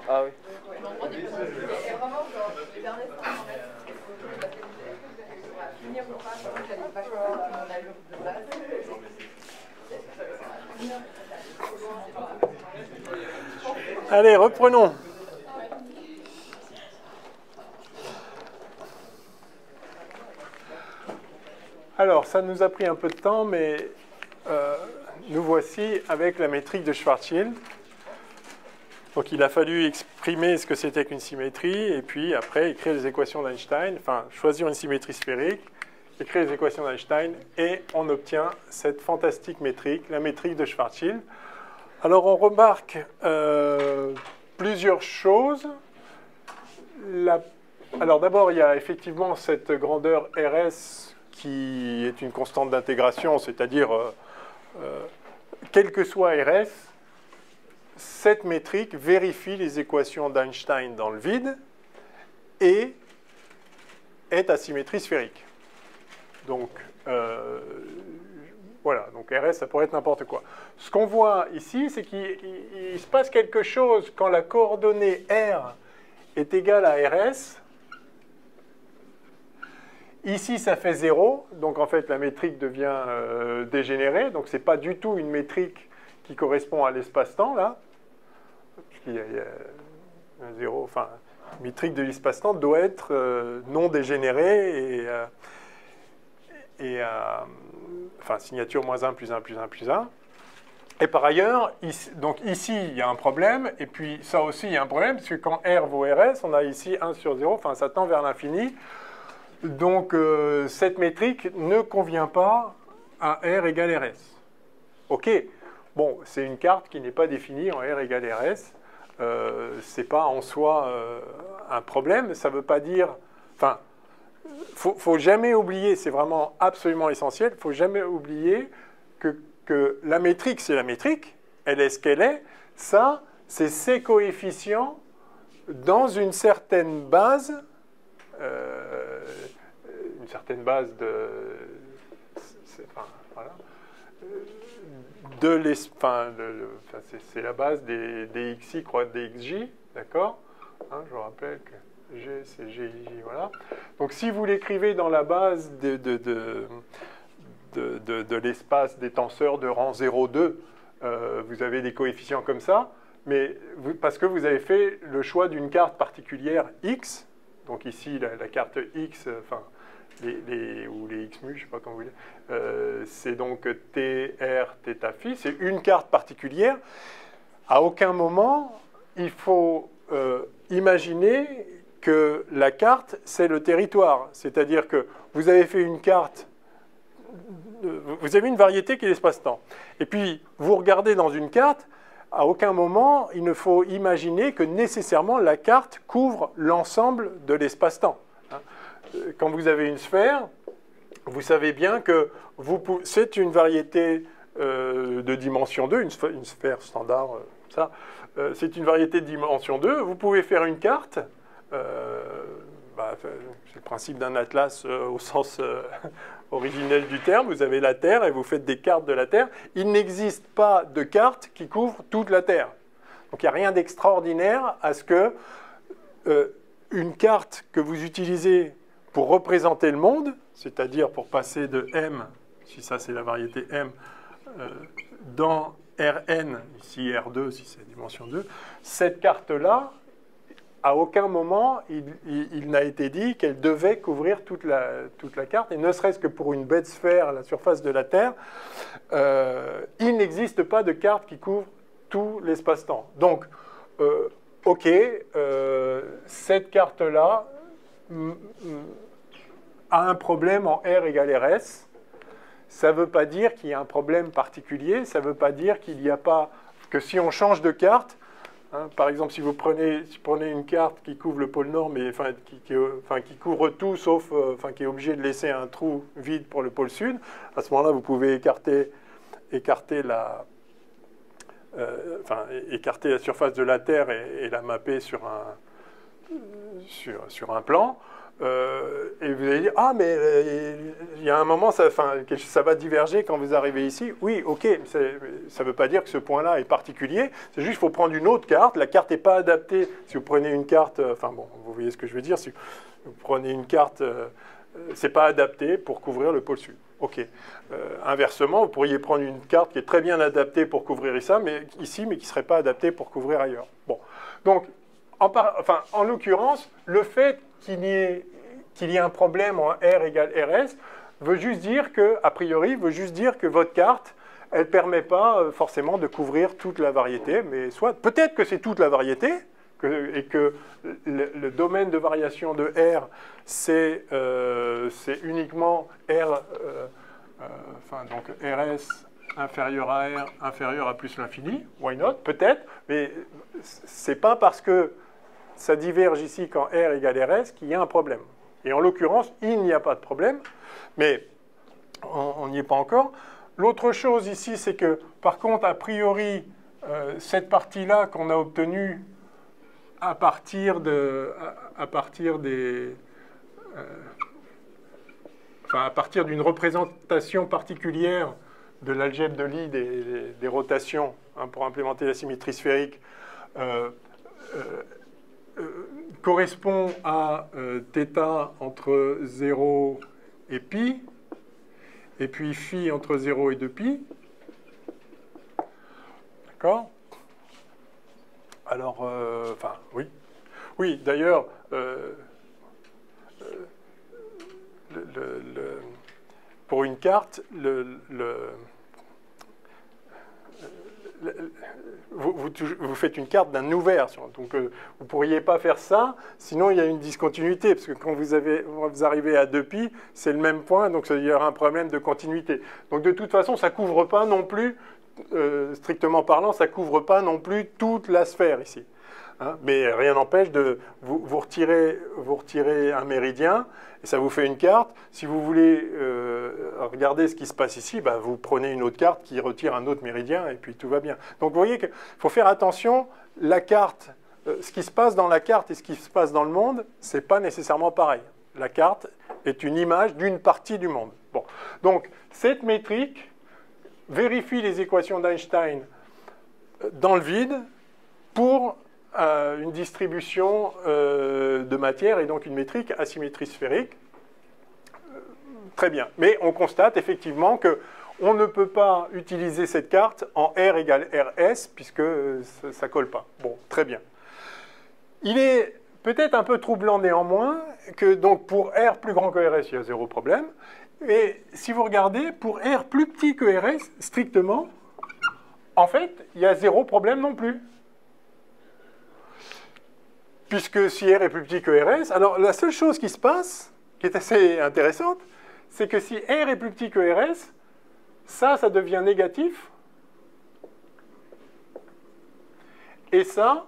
Ah oui. Allez, reprenons. Alors, ça nous a pris un peu de temps, mais nous voici avec la métrique de Schwarzschild. Donc, il a fallu exprimer ce que c'était qu'une symétrie, et puis après, écrire les équations d'Einstein, enfin, choisir une symétrie sphérique, écrire les équations d'Einstein, et on obtient cette fantastique métrique, la métrique de Schwarzschild. Alors, on remarque plusieurs choses. Alors, d'abord, il y a effectivement cette grandeur RS qui est une constante d'intégration, c'est-à-dire, quel que soit RS, cette métrique vérifie les équations d'Einstein dans le vide et est à symétrie sphérique. Donc, voilà, donc RS, ça pourrait être n'importe quoi. Ce qu'on voit ici, c'est qu'il se passe quelque chose quand la coordonnée R est égale à RS. Ici, ça fait 0, donc en fait, la métrique devient dégénérée. Donc, ce n'est pas du tout une métrique qui correspond à l'espace-temps, là. Puisqu'il y a un 0, enfin, la métrique de l'espace-temps doit être non dégénérée enfin, signature moins 1 plus 1 plus 1 plus 1. Et par ailleurs, donc ici, il y a un problème, et puis ça aussi, il y a un problème, parce que quand R vaut RS, on a ici 1 sur 0, enfin, ça tend vers l'infini. Donc, cette métrique ne convient pas à R égale RS. OK. Bon, c'est une carte qui n'est pas définie en R égale RS. Ce n'est pas en soi un problème. Ça ne veut pas dire... Enfin, il ne faut jamais oublier, c'est vraiment absolument essentiel, il ne faut jamais oublier que la métrique, c'est la métrique. Elle est ce qu'elle est. Ça, c'est ses coefficients dans une certaine base... une certaine base de... Enfin, voilà. C'est la base des xi croix des xj, d'accord, hein, je vous rappelle que G, c'est Gij, voilà. Donc, si vous l'écrivez dans la base de l'espace des tenseurs de rang 0,2, vous avez des coefficients comme ça, mais parce que vous avez fait le choix d'une carte particulière x, donc ici, la carte x, enfin, ou les x mu, je ne sais pas comment vous voulez, c'est donc TR, θ phi, c'est une carte particulière. À aucun moment, il faut imaginer que la carte, c'est le territoire. C'est-à-dire que vous avez fait une carte, vous avez une variété qui est l'espace-temps. Et puis, vous regardez dans une carte, à aucun moment, il ne faut imaginer que nécessairement la carte couvre l'ensemble de l'espace-temps. Quand vous avez une sphère, vous savez bien que c'est une variété de dimension 2, une sphère standard, ça. C'est une variété de dimension 2. Vous pouvez faire une carte. C'est le principe d'un atlas au sens originel du terme. Vous avez la Terre et vous faites des cartes de la Terre. Il n'existe pas de carte qui couvre toute la Terre. Donc il n'y a rien d'extraordinaire à ce que une carte que vous utilisez pour représenter le monde, c'est-à-dire pour passer de M, si ça c'est la variété M, dans Rn, ici R2, si c'est dimension 2, cette carte-là, à aucun moment, il n'a été dit qu'elle devait couvrir toute la carte, et ne serait-ce que pour une bête sphère à la surface de la Terre, il n'existe pas de carte qui couvre tout l'espace-temps. Donc, OK, cette carte-là a un problème en R égale RS. Ça ne veut pas dire qu'il y a un problème particulier, ça ne veut pas dire qu'il n'y a pas... que si on change de carte, hein, par exemple, si vous prenez une carte qui couvre le pôle Nord, mais qui couvre tout, sauf qui est obligé de laisser un trou vide pour le pôle Sud, à ce moment-là, vous pouvez écarter la surface de la Terre et la mapper sur un plan. Et vous allez dire, ah, mais il y a un moment, ça va diverger quand vous arrivez ici. Oui, ok, ça ne veut pas dire que ce point-là est particulier. C'est juste qu'il faut prendre une autre carte. La carte n'est pas adaptée. Si vous prenez une carte, enfin bon, vous voyez ce que je veux dire. Si vous prenez une carte, ce n'est pas adapté pour couvrir le pôle sud. Ok. Inversement, vous pourriez prendre une carte qui est très bien adaptée pour couvrir ici, mais qui ne serait pas adaptée pour couvrir ailleurs. Bon. Donc, en l'occurrence, le fait qu'il y ait un problème en R égale RS veut juste dire que, a priori, veut juste dire que votre carte, elle ne permet pas forcément de couvrir toute la variété, mais soit peut-être que c'est toute la variété, et que le domaine de variation de R, c'est uniquement R, donc RS inférieur à R, inférieur à plus l'infini, why not, peut-être, mais ce n'est pas parce que ça diverge ici quand R égale RS qu'il y a un problème. Et en l'occurrence, il n'y a pas de problème, mais on n'y est pas encore. L'autre chose ici, c'est que, par contre, a priori, cette partie-là qu'on a obtenue à partir d'une représentation particulière de l'algèbre de Lie des rotations, hein, pour implémenter la symétrie sphérique, correspond à θ entre 0 et pi, et puis phi entre 0 et 2pi. D'accord? Alors, oui. Oui, d'ailleurs, pour une carte, vous faites une carte d'un ouvert. Donc, vous ne pourriez pas faire ça, sinon il y a une discontinuité, parce que quand vous arrivez à 2pi, c'est le même point, donc il y aura un problème de continuité. Donc, de toute façon, ça ne couvre pas non plus, strictement parlant, ça ne couvre pas non plus toute la sphère ici. Hein, mais rien n'empêche de vous retirer un méridien et ça vous fait une carte. Si vous voulez regarder ce qui se passe ici, bah, vous prenez une autre carte qui retire un autre méridien et puis tout va bien. Donc vous voyez qu'il faut faire attention, la carte, ce qui se passe dans la carte et ce qui se passe dans le monde, ce n'est pas nécessairement pareil. La carte est une image d'une partie du monde. Bon. Donc cette métrique vérifie les équations d'Einstein dans le vide pour une distribution de matière et donc une métrique à symétrie sphérique. Très bien. Mais on constate effectivement qu'on ne peut pas utiliser cette carte en R égale RS puisque ça ne colle pas. Bon, très bien. Il est peut-être un peu troublant néanmoins que donc pour R plus grand que RS, il y a zéro problème. Et si vous regardez, pour R plus petit que RS, strictement, en fait, il y a zéro problème non plus. Puisque si R est plus petit que RS, alors la seule chose qui se passe, qui est assez intéressante, c'est que si R est plus petit que RS, ça devient négatif. Et ça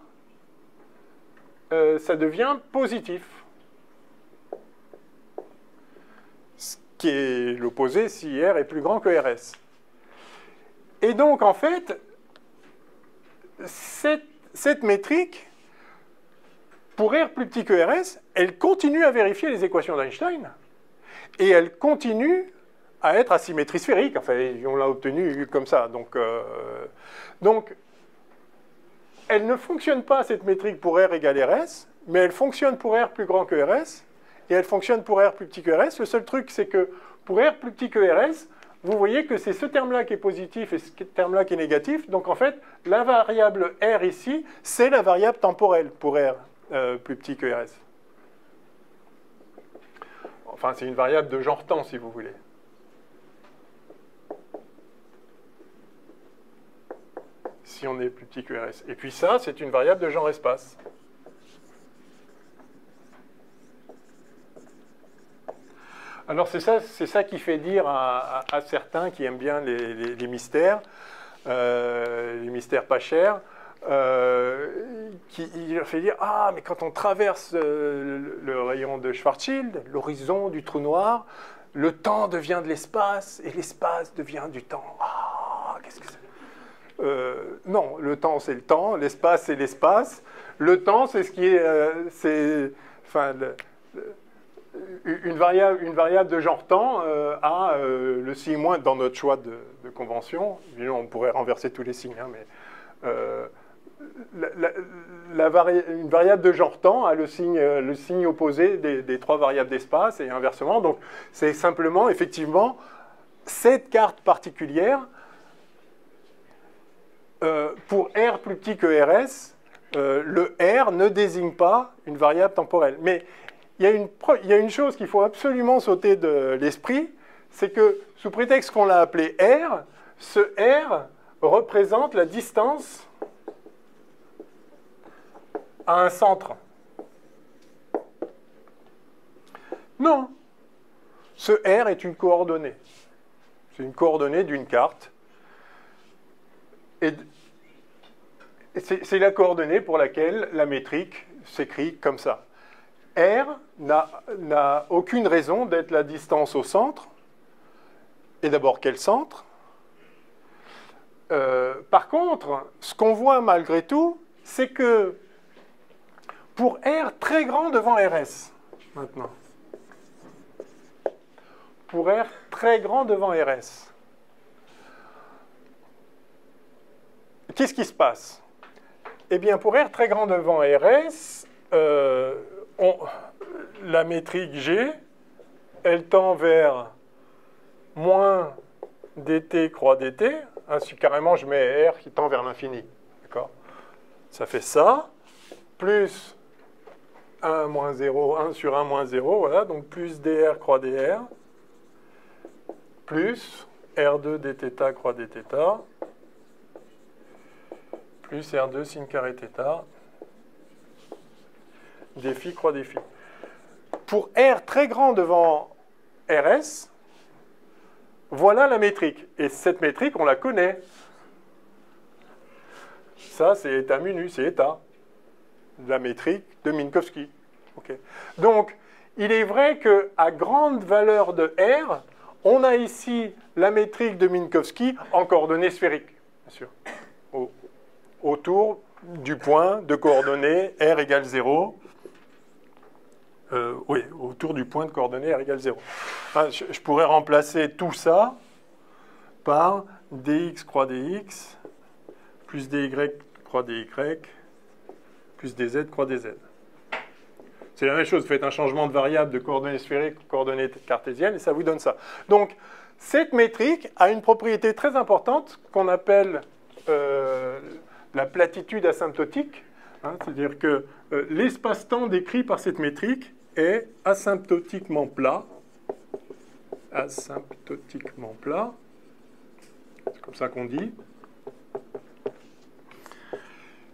devient positif. Ce qui est l'opposé si R est plus grand que RS. Et donc, en fait, cette métrique, pour R plus petit que RS, elle continue à vérifier les équations d'Einstein. Et elle continue à être à symétrie sphérique. Enfin, on l'a obtenue comme ça. Donc, elle ne fonctionne pas, cette métrique, pour R égale RS, mais elle fonctionne pour R plus grand que RS, et elle fonctionne pour R plus petit que RS. Le seul truc, c'est que pour R plus petit que RS, vous voyez que c'est ce terme-là qui est positif et ce terme-là qui est négatif. Donc, en fait, la variable R ici, c'est la variable temporelle pour R plus petit que RS. Enfin, c'est une variable de genre temps, si vous voulez. Si on est plus petit que RS. Et puis ça, c'est une variable de genre espace. Alors, c'est ça qui fait dire à certains qui aiment bien les mystères pas chers, qui leur fait dire « Ah, mais quand on traverse le rayon de Schwarzschild, l'horizon du trou noir, le temps devient de l'espace et l'espace devient du temps. Ah, qu'est-ce que c'est ?» Non, le temps, c'est le temps, l'espace, c'est l'espace. Le temps, c'est ce qui est... une variable de genre temps a le signe moins dans notre choix de convention. Évidemment, on pourrait renverser tous les signes, hein, mais une variable de genre temps a le signe opposé des trois variables d'espace et inversement. Donc, c'est simplement, effectivement, cette carte particulière, pour R plus petit que RS, le R ne désigne pas une variable temporelle. Mais il y a une chose qu'il faut absolument sauter de l'esprit, c'est que, sous prétexte qu'on l'a appelé R, ce R représente la distance à un centre. Non. Ce R est une coordonnée. C'est une coordonnée d'une carte. Et c'est la coordonnée pour laquelle la métrique s'écrit comme ça. R n'a aucune raison d'être la distance au centre. Et d'abord, quel centre? Par contre, ce qu'on voit malgré tout, c'est que pour R très grand devant RS, maintenant, pour R très grand devant RS, qu'est-ce qui se passe? Eh bien, pour R très grand devant RS, la métrique G, elle tend vers moins dt croix dt. Hein, si carrément je mets R qui tend vers l'infini. D'accord? Ça fait ça, plus 1 moins 0, 1 sur 1 moins 0, voilà, donc plus dr croix dr, plus R2 dθ croix dθ, plus R2 sin carré θ, dφ croix dφ. Pour R très grand devant RS, voilà la métrique. Et cette métrique, on la connaît. Ça, c'est état mu, c'est état. La métrique de Minkowski. Okay. Donc, il est vrai qu'à grande valeur de R, on a ici la métrique de Minkowski en coordonnées sphériques, bien sûr. Autour du point de coordonnées R égale 0. Oui, autour du point de coordonnées R égale 0. Enfin, je pourrais remplacer tout ça par dx croix dx plus dy croix dy plus dz croix dz. C'est la même chose, vous faites un changement de variable de coordonnées sphériques, coordonnées cartésiennes, et ça vous donne ça. Donc, cette métrique a une propriété très importante qu'on appelle la platitude asymptotique. Hein, c'est-à-dire que l'espace-temps décrit par cette métrique est asymptotiquement plat. Asymptotiquement plat. C'est comme ça qu'on dit.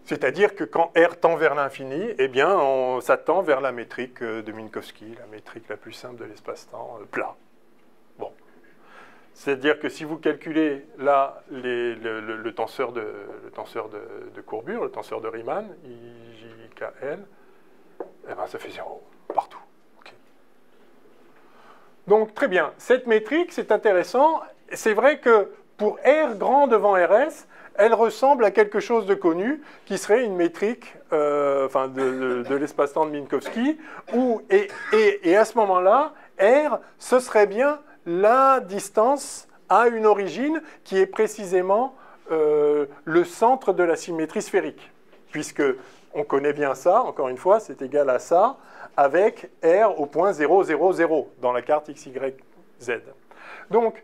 C'est-à-dire que quand R tend vers l'infini, eh bien, ça tend vers la métrique de Minkowski, la métrique la plus simple de l'espace-temps plat. Bon. C'est-à-dire que si vous calculez là le tenseur de courbure, le tenseur de Riemann, IJKL, eh ben, ça fait 0 partout. Okay. Donc, très bien. Cette métrique, c'est intéressant. C'est vrai que pour R grand devant RS, elle ressemble à quelque chose de connu, qui serait une métrique de l'espace-temps de Minkowski, et à ce moment-là, R, ce serait bien la distance à une origine qui est précisément le centre de la symétrie sphérique, puisque on connaît bien ça, encore une fois, c'est égal à ça, avec R au point 0, 0, 0, dans la carte x, y, z. Donc,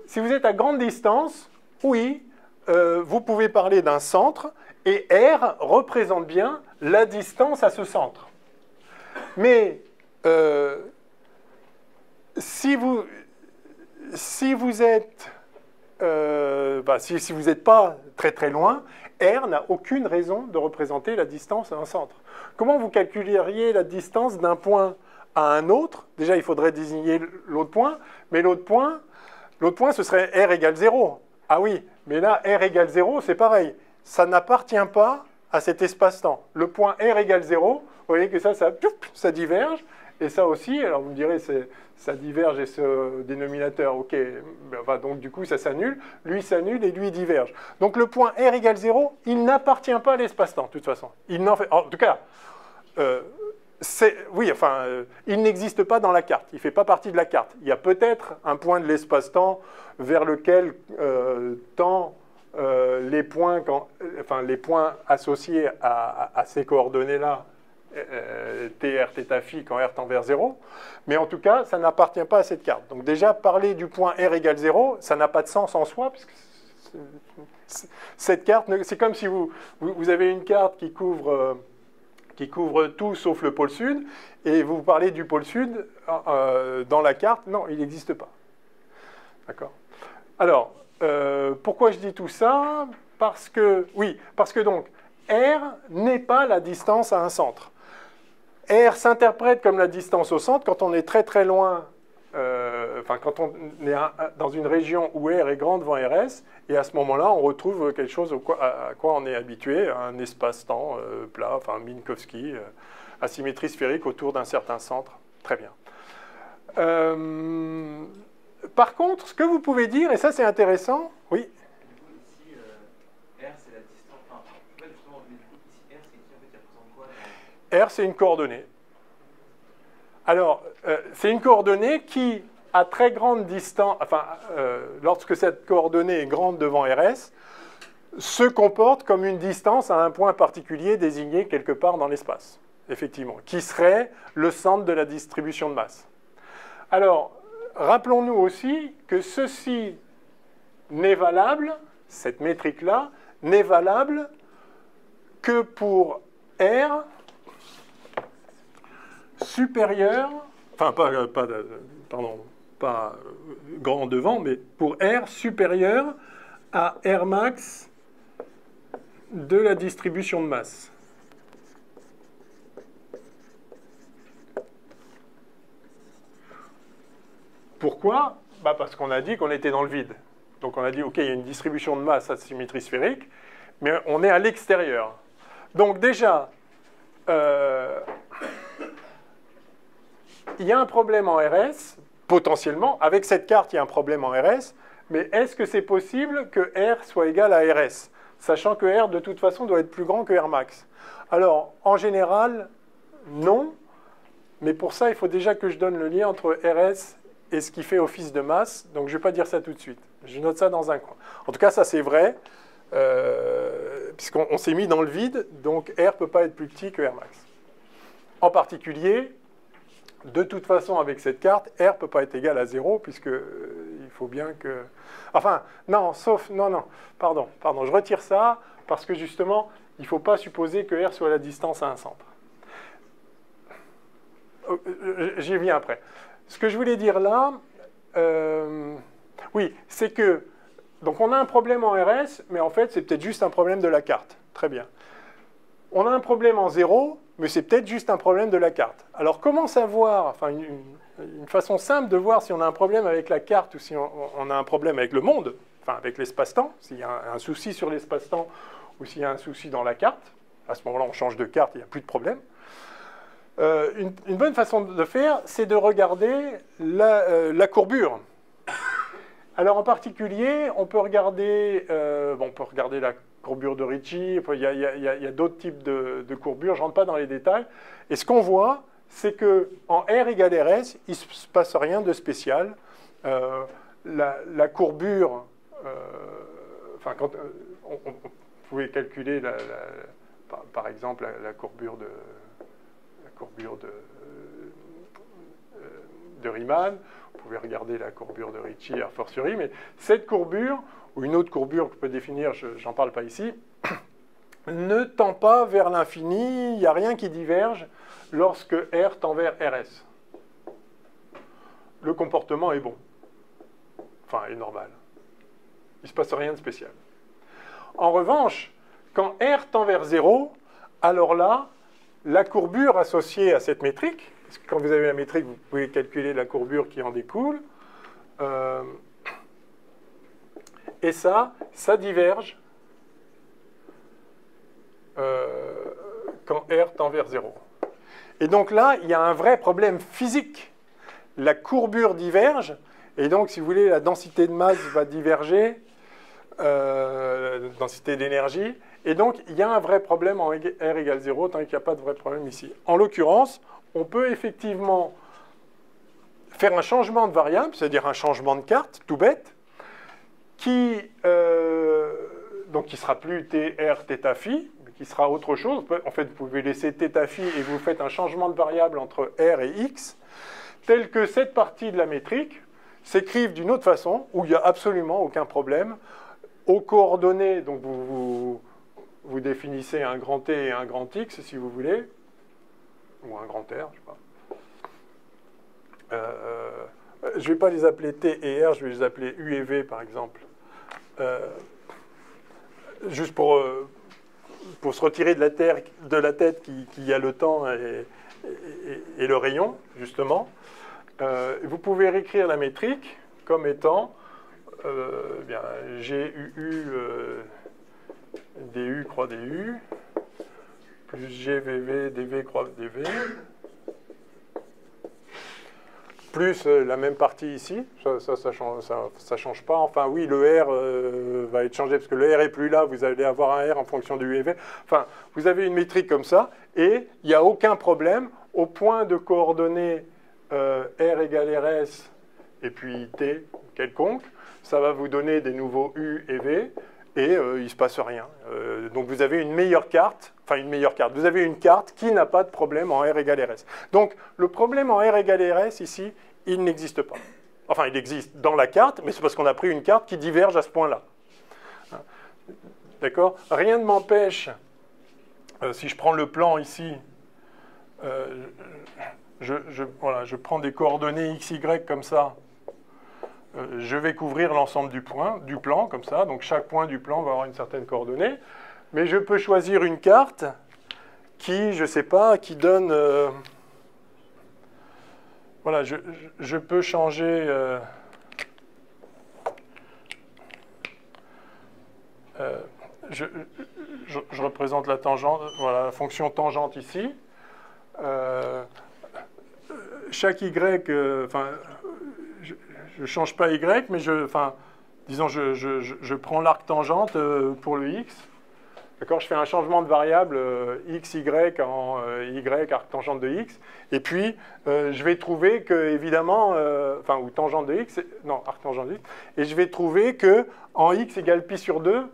si vous êtes à grande distance, oui, vous pouvez parler d'un centre, et R représente bien la distance à ce centre. Mais si vous êtes si vous n'êtes pas très très loin, R n'a aucune raison de représenter la distance à un centre. Comment vous calculeriez la distance d'un point à un autre? Déjà, il faudrait désigner l'autre point, mais l'autre point, ce serait R égale 0. Ah oui, mais là, R égale 0, c'est pareil. Ça n'appartient pas à cet espace-temps. Le point R égale 0, vous voyez que ça diverge. Et ça aussi, alors vous me direz, ça diverge et ce dénominateur, ok, donc du coup ça s'annule, lui s'annule et lui diverge. Donc le point R égale 0, il n'appartient pas à l'espace-temps, de toute façon. En tout cas, Oui, enfin, il n'existe pas dans la carte, il ne fait pas partie de la carte. Il y a peut-être un point de l'espace-temps vers lequel tend les points associés à ces coordonnées-là, tr, θ, phi, quand r tend vers 0. Mais en tout cas, ça n'appartient pas à cette carte. Donc déjà, parler du point r égale 0, ça n'a pas de sens en soi, puisque cette carte, c'est comme si vous avez une carte qui couvre tout sauf le pôle sud, et vous parlez du pôle sud dans la carte. Non, il n'existe pas. D'accord. Alors, pourquoi je dis tout ça? Parce que donc, R n'est pas la distance à un centre. R s'interprète comme la distance au centre quand on est très très loin, quand on est dans une région où R est grand devant RS, et à ce moment-là, on retrouve quelque chose à quoi on est habitué, un espace-temps plat, enfin Minkowski, asymétrie sphérique autour d'un certain centre. Très bien. Par contre, ce que vous pouvez dire, et ça c'est intéressant, oui. Ici, R c'est la distance. Enfin, pas justement, mais du coup, ici, R c'est ici, en fait, il représente quoi? R c'est une coordonnée. Alors, c'est une coordonnée qui, à très grande distance, lorsque cette coordonnée est grande devant RS, se comporte comme une distance à un point particulier désigné quelque part dans l'espace, effectivement, qui serait le centre de la distribution de masse. Alors, rappelons-nous aussi que ceci n'est valable, cette métrique-là, n'est valable que pour R supérieur, enfin pas grand devant, mais pour R supérieur à R max de la distribution de masse. Pourquoi? Parce qu'on a dit qu'on était dans le vide. Donc on a dit, OK, il y a une distribution de masse à symétrie sphérique, mais on est à l'extérieur. Donc déjà, il y a un problème en RS, potentiellement. Avec cette carte, il y a un problème en RS, mais est-ce que c'est possible que R soit égal à RS, sachant que R, de toute façon, doit être plus grand que R max? Alors, en général, non, mais pour ça, il faut déjà que je donne le lien entre RS et ce qui fait office de masse, donc je ne vais pas dire ça tout de suite. Je note ça dans un coin. En tout cas, ça c'est vrai, puisqu'on s'est mis dans le vide, donc R ne peut pas être plus petit que R max. En particulier, de toute façon, avec cette carte, R ne peut pas être égal à 0, puisqu'il faut bien que... Enfin, non, sauf... Non, pardon, je retire ça, parce que justement, il ne faut pas supposer que R soit la distance à un centre. J'y viens après. Ce que je voulais dire là, oui, c'est que... Donc on a un problème en RS, mais en fait, c'est peut-être juste un problème de la carte. Très bien. On a un problème en 0, mais c'est peut-être juste un problème de la carte. Alors comment savoir, enfin une façon simple de voir si on a un problème avec la carte ou si on a un problème avec le monde, enfin avec l'espace-temps, s'il y a un souci sur l'espace-temps ou s'il y a un souci dans la carte, à ce moment-là on change de carte, il n'y a plus de problème. Une bonne façon de faire, c'est de regarder la courbure. Alors en particulier, on peut regarder la courbure de Ricci, il y a d'autres types de courbures, je ne rentre pas dans les détails. Et ce qu'on voit, c'est qu'en R égale RS, il ne se passe rien de spécial. La courbure, vous pouvez calculer, par exemple, la courbure de Riemann, vous pouvez regarder la courbure de Ricci a fortiori, mais cette courbure, ou une autre courbure que je peux définir, je n'en parle pas ici, ne tend pas vers l'infini, il n'y a rien qui diverge lorsque R tend vers RS. Le comportement est bon, enfin est normal. Il ne se passe rien de spécial. En revanche, quand R tend vers 0, alors là, la courbure associée à cette métrique, parce que quand vous avez la métrique, vous pouvez calculer la courbure qui en découle, et ça diverge quand R tend vers 0. Et donc là, il y a un vrai problème physique. La courbure diverge, et donc, si vous voulez, la densité de masse va diverger, densité d'énergie. Et donc, il y a un vrai problème en R égale 0, tant qu'il n'y a pas de vrai problème ici. En l'occurrence, on peut effectivement faire un changement de variable, c'est-à-dire un changement de carte, tout bête, qui sera plus TR θ phi, mais qui sera autre chose. En fait, vous pouvez laisser θ phi et vous faites un changement de variable entre R et X, tel que cette partie de la métrique s'écrive d'une autre façon, où il n'y a absolument aucun problème. Aux coordonnées, donc vous définissez un grand T et un grand X, si vous voulez, ou un grand R, je ne sais pas. Je ne vais pas les appeler T et R, je vais les appeler U et V, par exemple. Juste pour se retirer de la tête qu'il y a le temps et le rayon, justement. Vous pouvez réécrire la métrique comme étant GUU DU croix DU plus GVV DV croix DV plus la même partie ici, ça change pas. Enfin oui, le R va être changé parce que le R est plus là, vous allez avoir un R en fonction du UV. Enfin, vous avez une métrique comme ça et il n'y a aucun problème au point de coordonnées R égale RS et puis T quelconque, ça va vous donner des nouveaux U et V et il ne se passe rien. Donc vous avez une meilleure carte, vous avez une carte qui n'a pas de problème en R égale RS. Donc le problème en R égale RS ici, il n'existe pas. Enfin, il existe dans la carte, mais c'est parce qu'on a pris une carte qui diverge à ce point-là. D'accord? Rien ne m'empêche, si je prends le plan ici, je prends des coordonnées x, y comme ça, je vais couvrir l'ensemble du plan, comme ça, donc chaque point du plan va avoir une certaine coordonnée, mais je peux choisir une carte qui, je ne sais pas, qui donne... voilà, je peux changer... je représente la tangente, voilà, la fonction tangente ici. Chaque y, je ne change pas y, mais disons, je prends l'arc tangente pour le x. D'accord, je fais un changement de variable x, y en y, arc tangente de x. Et puis, je vais trouver que, évidemment, ou tangente de x, non, arc tangente de x. Et je vais trouver que en x égale pi sur 2,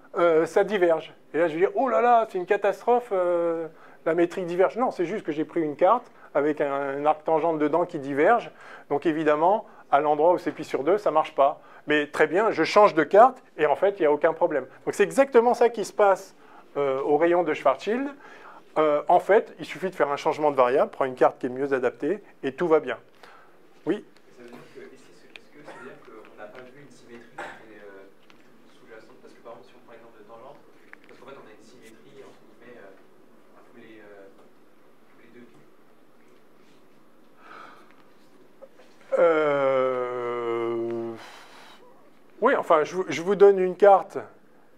ça diverge. Et là, je vais dire, oh là là, c'est une catastrophe, la métrique diverge. Non, c'est juste que j'ai pris une carte avec un arc tangente dedans qui diverge. Donc, évidemment, à l'endroit où c'est pi sur 2, ça ne marche pas. Mais très bien, je change de carte et en fait, il n'y a aucun problème. Donc, c'est exactement ça qui se passe au rayon de Schwarzschild. En fait, il suffit de faire un changement de variable, prendre une carte qui est mieux adaptée et tout va bien. Oui? Ça veut dire que, est-ce que ça veut dire qu'on n'a pas vu une symétrie qui est sous-jacente? Parce que par exemple, si on prend l'exemple de tangente, parce qu'en fait, on a une symétrie entre guillemets à tous les deux pis. Oui, enfin, je vous donne une carte.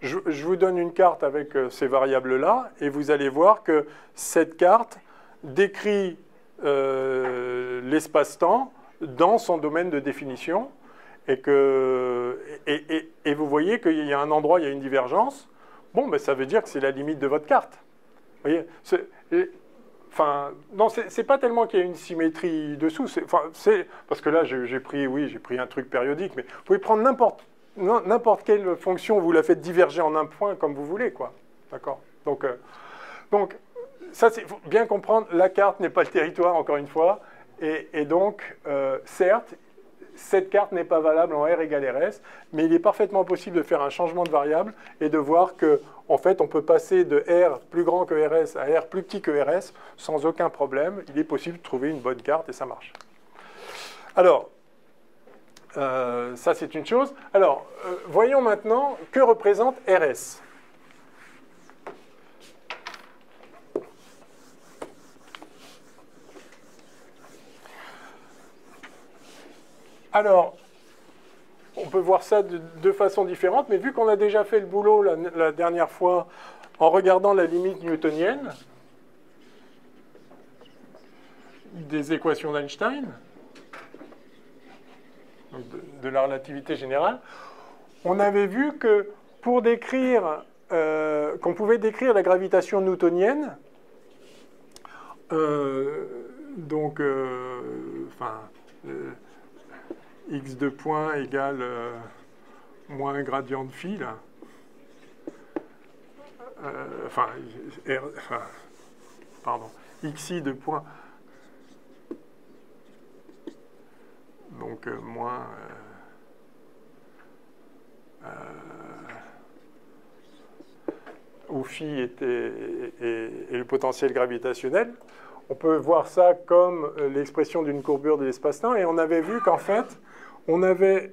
Je vous donne une carte avec ces variables-là, et vous allez voir que cette carte décrit l'espace-temps dans son domaine de définition, et vous voyez qu'il y a un endroit, il y a une divergence. Bon, ben, ça veut dire que c'est la limite de votre carte. Vous voyez, non, c'est pas tellement qu'il y a une symétrie dessous. Parce que là, j'ai pris un truc périodique, mais vous pouvez prendre n'importe quelle fonction, vous la faites diverger en un point comme vous voulez, quoi. D'accord? Donc, ça, il faut bien comprendre, la carte n'est pas le territoire, encore une fois, et donc, certes, cette carte n'est pas valable en R égale RS, mais il est parfaitement possible de faire un changement de variable et de voir que, en fait, on peut passer de R plus grand que RS à R plus petit que RS sans aucun problème. Il est possible de trouver une bonne carte et ça marche. Alors, ça, c'est une chose. Alors, voyons maintenant que représente RS. Alors, on peut voir ça de deux façons différentes, mais vu qu'on a déjà fait le boulot la dernière fois en regardant la limite newtonienne des équations d'Einstein, de la relativité générale, on avait vu que pour décrire qu'on pouvait décrire la gravitation newtonienne. X de point égale moins un gradient de phi, là. Xi de point. Donc, moins... où phi est le potentiel gravitationnel. On peut voir ça comme l'expression d'une courbure de l'espace-temps. Et on avait vu qu'en fait, on avait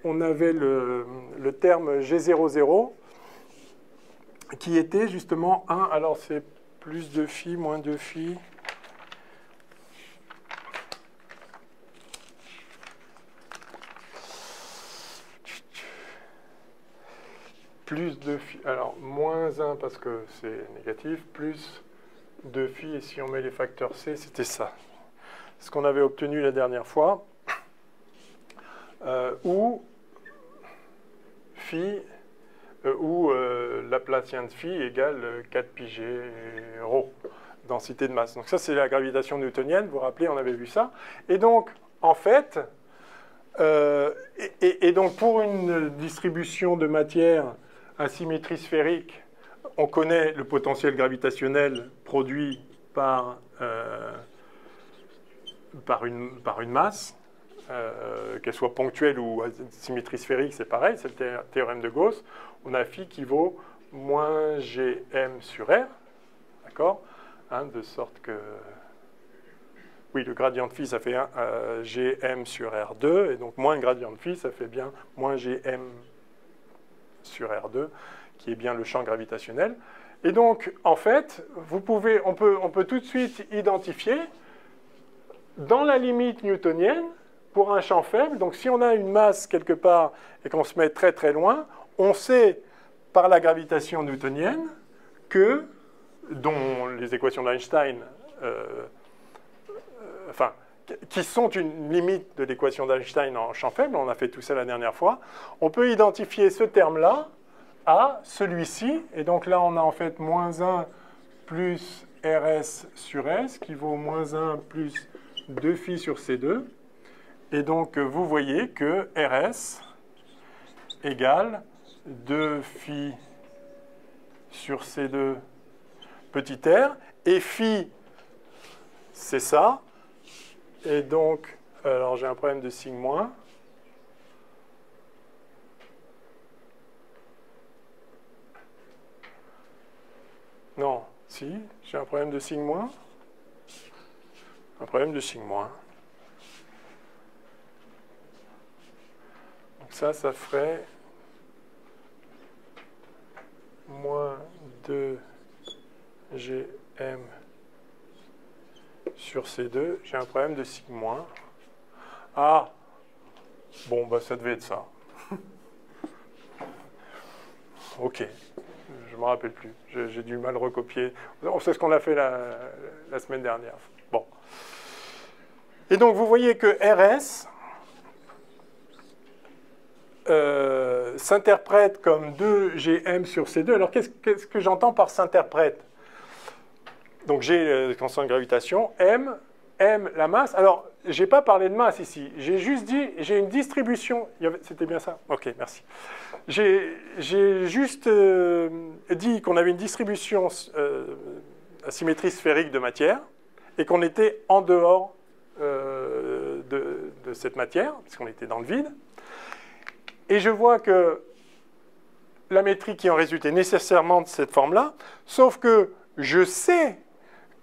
le terme G00 qui était justement 1. Alors, c'est plus de phi, moins de phi. Plus de phi, alors moins 1 parce que c'est négatif, plus 2 phi, et si on met les facteurs C, c'était ça. Ce qu'on avait obtenu la dernière fois, où phi, Laplacien de phi égale 4 pi g rho, densité de masse. Donc ça, c'est la gravitation newtonienne, vous vous rappelez, on avait vu ça. Et donc, en fait, donc pour une distribution de matière à symétrie sphérique, on connaît le potentiel gravitationnel produit par une masse, qu'elle soit ponctuelle ou à symétrie sphérique, c'est pareil, c'est le théorème de Gauss. On a phi qui vaut moins Gm sur R, d'accord, de sorte que... Oui, le gradient de phi, ça fait Gm sur R2, et donc moins le gradient de phi, ça fait bien moins Gm sur R2, qui est bien le champ gravitationnel. Et donc, en fait, on peut tout de suite identifier, dans la limite newtonienne, pour un champ faible, donc si on a une masse quelque part et qu'on se met très très loin, on sait par la gravitation newtonienne dont les équations d'Einstein, qui sont une limite de l'équation d'Einstein en champ faible, on a fait tout ça la dernière fois, on peut identifier ce terme-là à celui-ci, et donc là on a en fait moins 1 plus Rs sur S, qui vaut moins 1 plus 2 phi sur C2, et donc vous voyez que Rs égale 2 phi sur C2 petit r, et phi c'est ça. Et donc, alors j'ai un problème de signe moins. Non, si, j'ai un problème de signe moins. Un problème de signe moins. Donc ça ferait moins 2 Gm sur C2, j'ai un problème de signe moins. Ah, bon, bah ça devait être ça. Ok, je ne me rappelle plus. J'ai dû mal recopier. C'est ce qu'on a fait la semaine dernière. Bon. Et donc, vous voyez que RS s'interprète comme 2Gm sur C2. Alors, qu'est-ce que j'entends par s'interprète? Donc, j'ai constant de gravitation, M la masse. Alors, je n'ai pas parlé de masse ici. J'ai juste dit, j'ai une distribution. C'était bien ça? Ok, merci. J'ai juste dit qu'on avait une distribution à symétrie sphérique de matière et qu'on était en dehors de cette matière, puisqu'on était dans le vide. Et je vois que la métrique qui en résulte est nécessairement de cette forme-là, sauf que je sais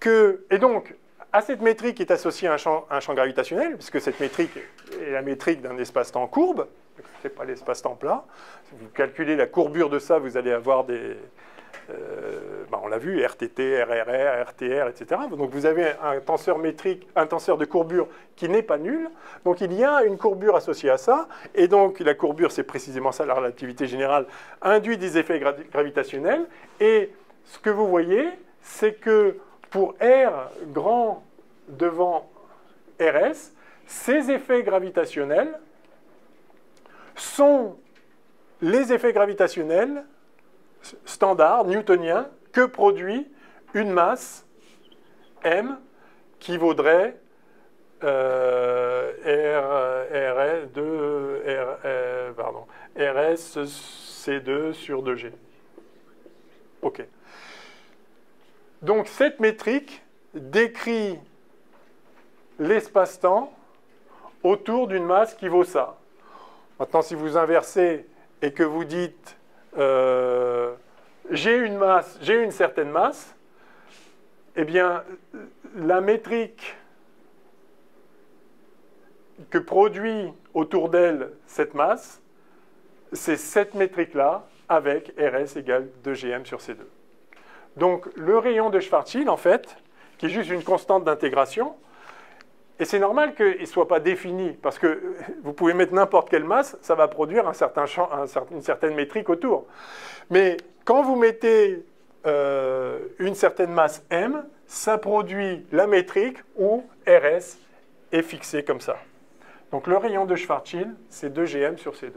que... Et donc, à cette métrique est associée un champ gravitationnel, puisque cette métrique est la métrique d'un espace-temps courbe, ce n'est pas l'espace-temps plat. Si vous calculez la courbure de ça, vous allez avoir des... on l'a vu, RTT, RRR, RTR, etc. Donc vous avez un tenseur métrique, un tenseur de courbure qui n'est pas nul. Donc il y a une courbure associée à ça. Et donc la courbure, c'est précisément ça, la relativité générale, induit des effets gravitationnels. Et ce que vous voyez, c'est que pour R grand devant RS, ces effets gravitationnels sont les effets gravitationnels standards, newtoniens, que produit une masse m qui vaudrait RSC2 sur 2G. OK. Donc cette métrique décrit l'espace-temps autour d'une masse qui vaut ça. Maintenant, si vous inversez et que vous dites j'ai une certaine masse, eh bien, la métrique que produit autour d'elle cette masse, c'est cette métrique-là avec RS égale 2Gm sur C2. Donc, le rayon de Schwarzschild, en fait, qui est juste une constante d'intégration, et c'est normal qu'il ne soit pas défini, parce que vous pouvez mettre n'importe quelle masse, ça va produire une certaine métrique autour. Mais quand vous mettez une certaine masse m, ça produit la métrique où RS est fixé comme ça. Donc le rayon de Schwarzschild, c'est 2Gm sur C2.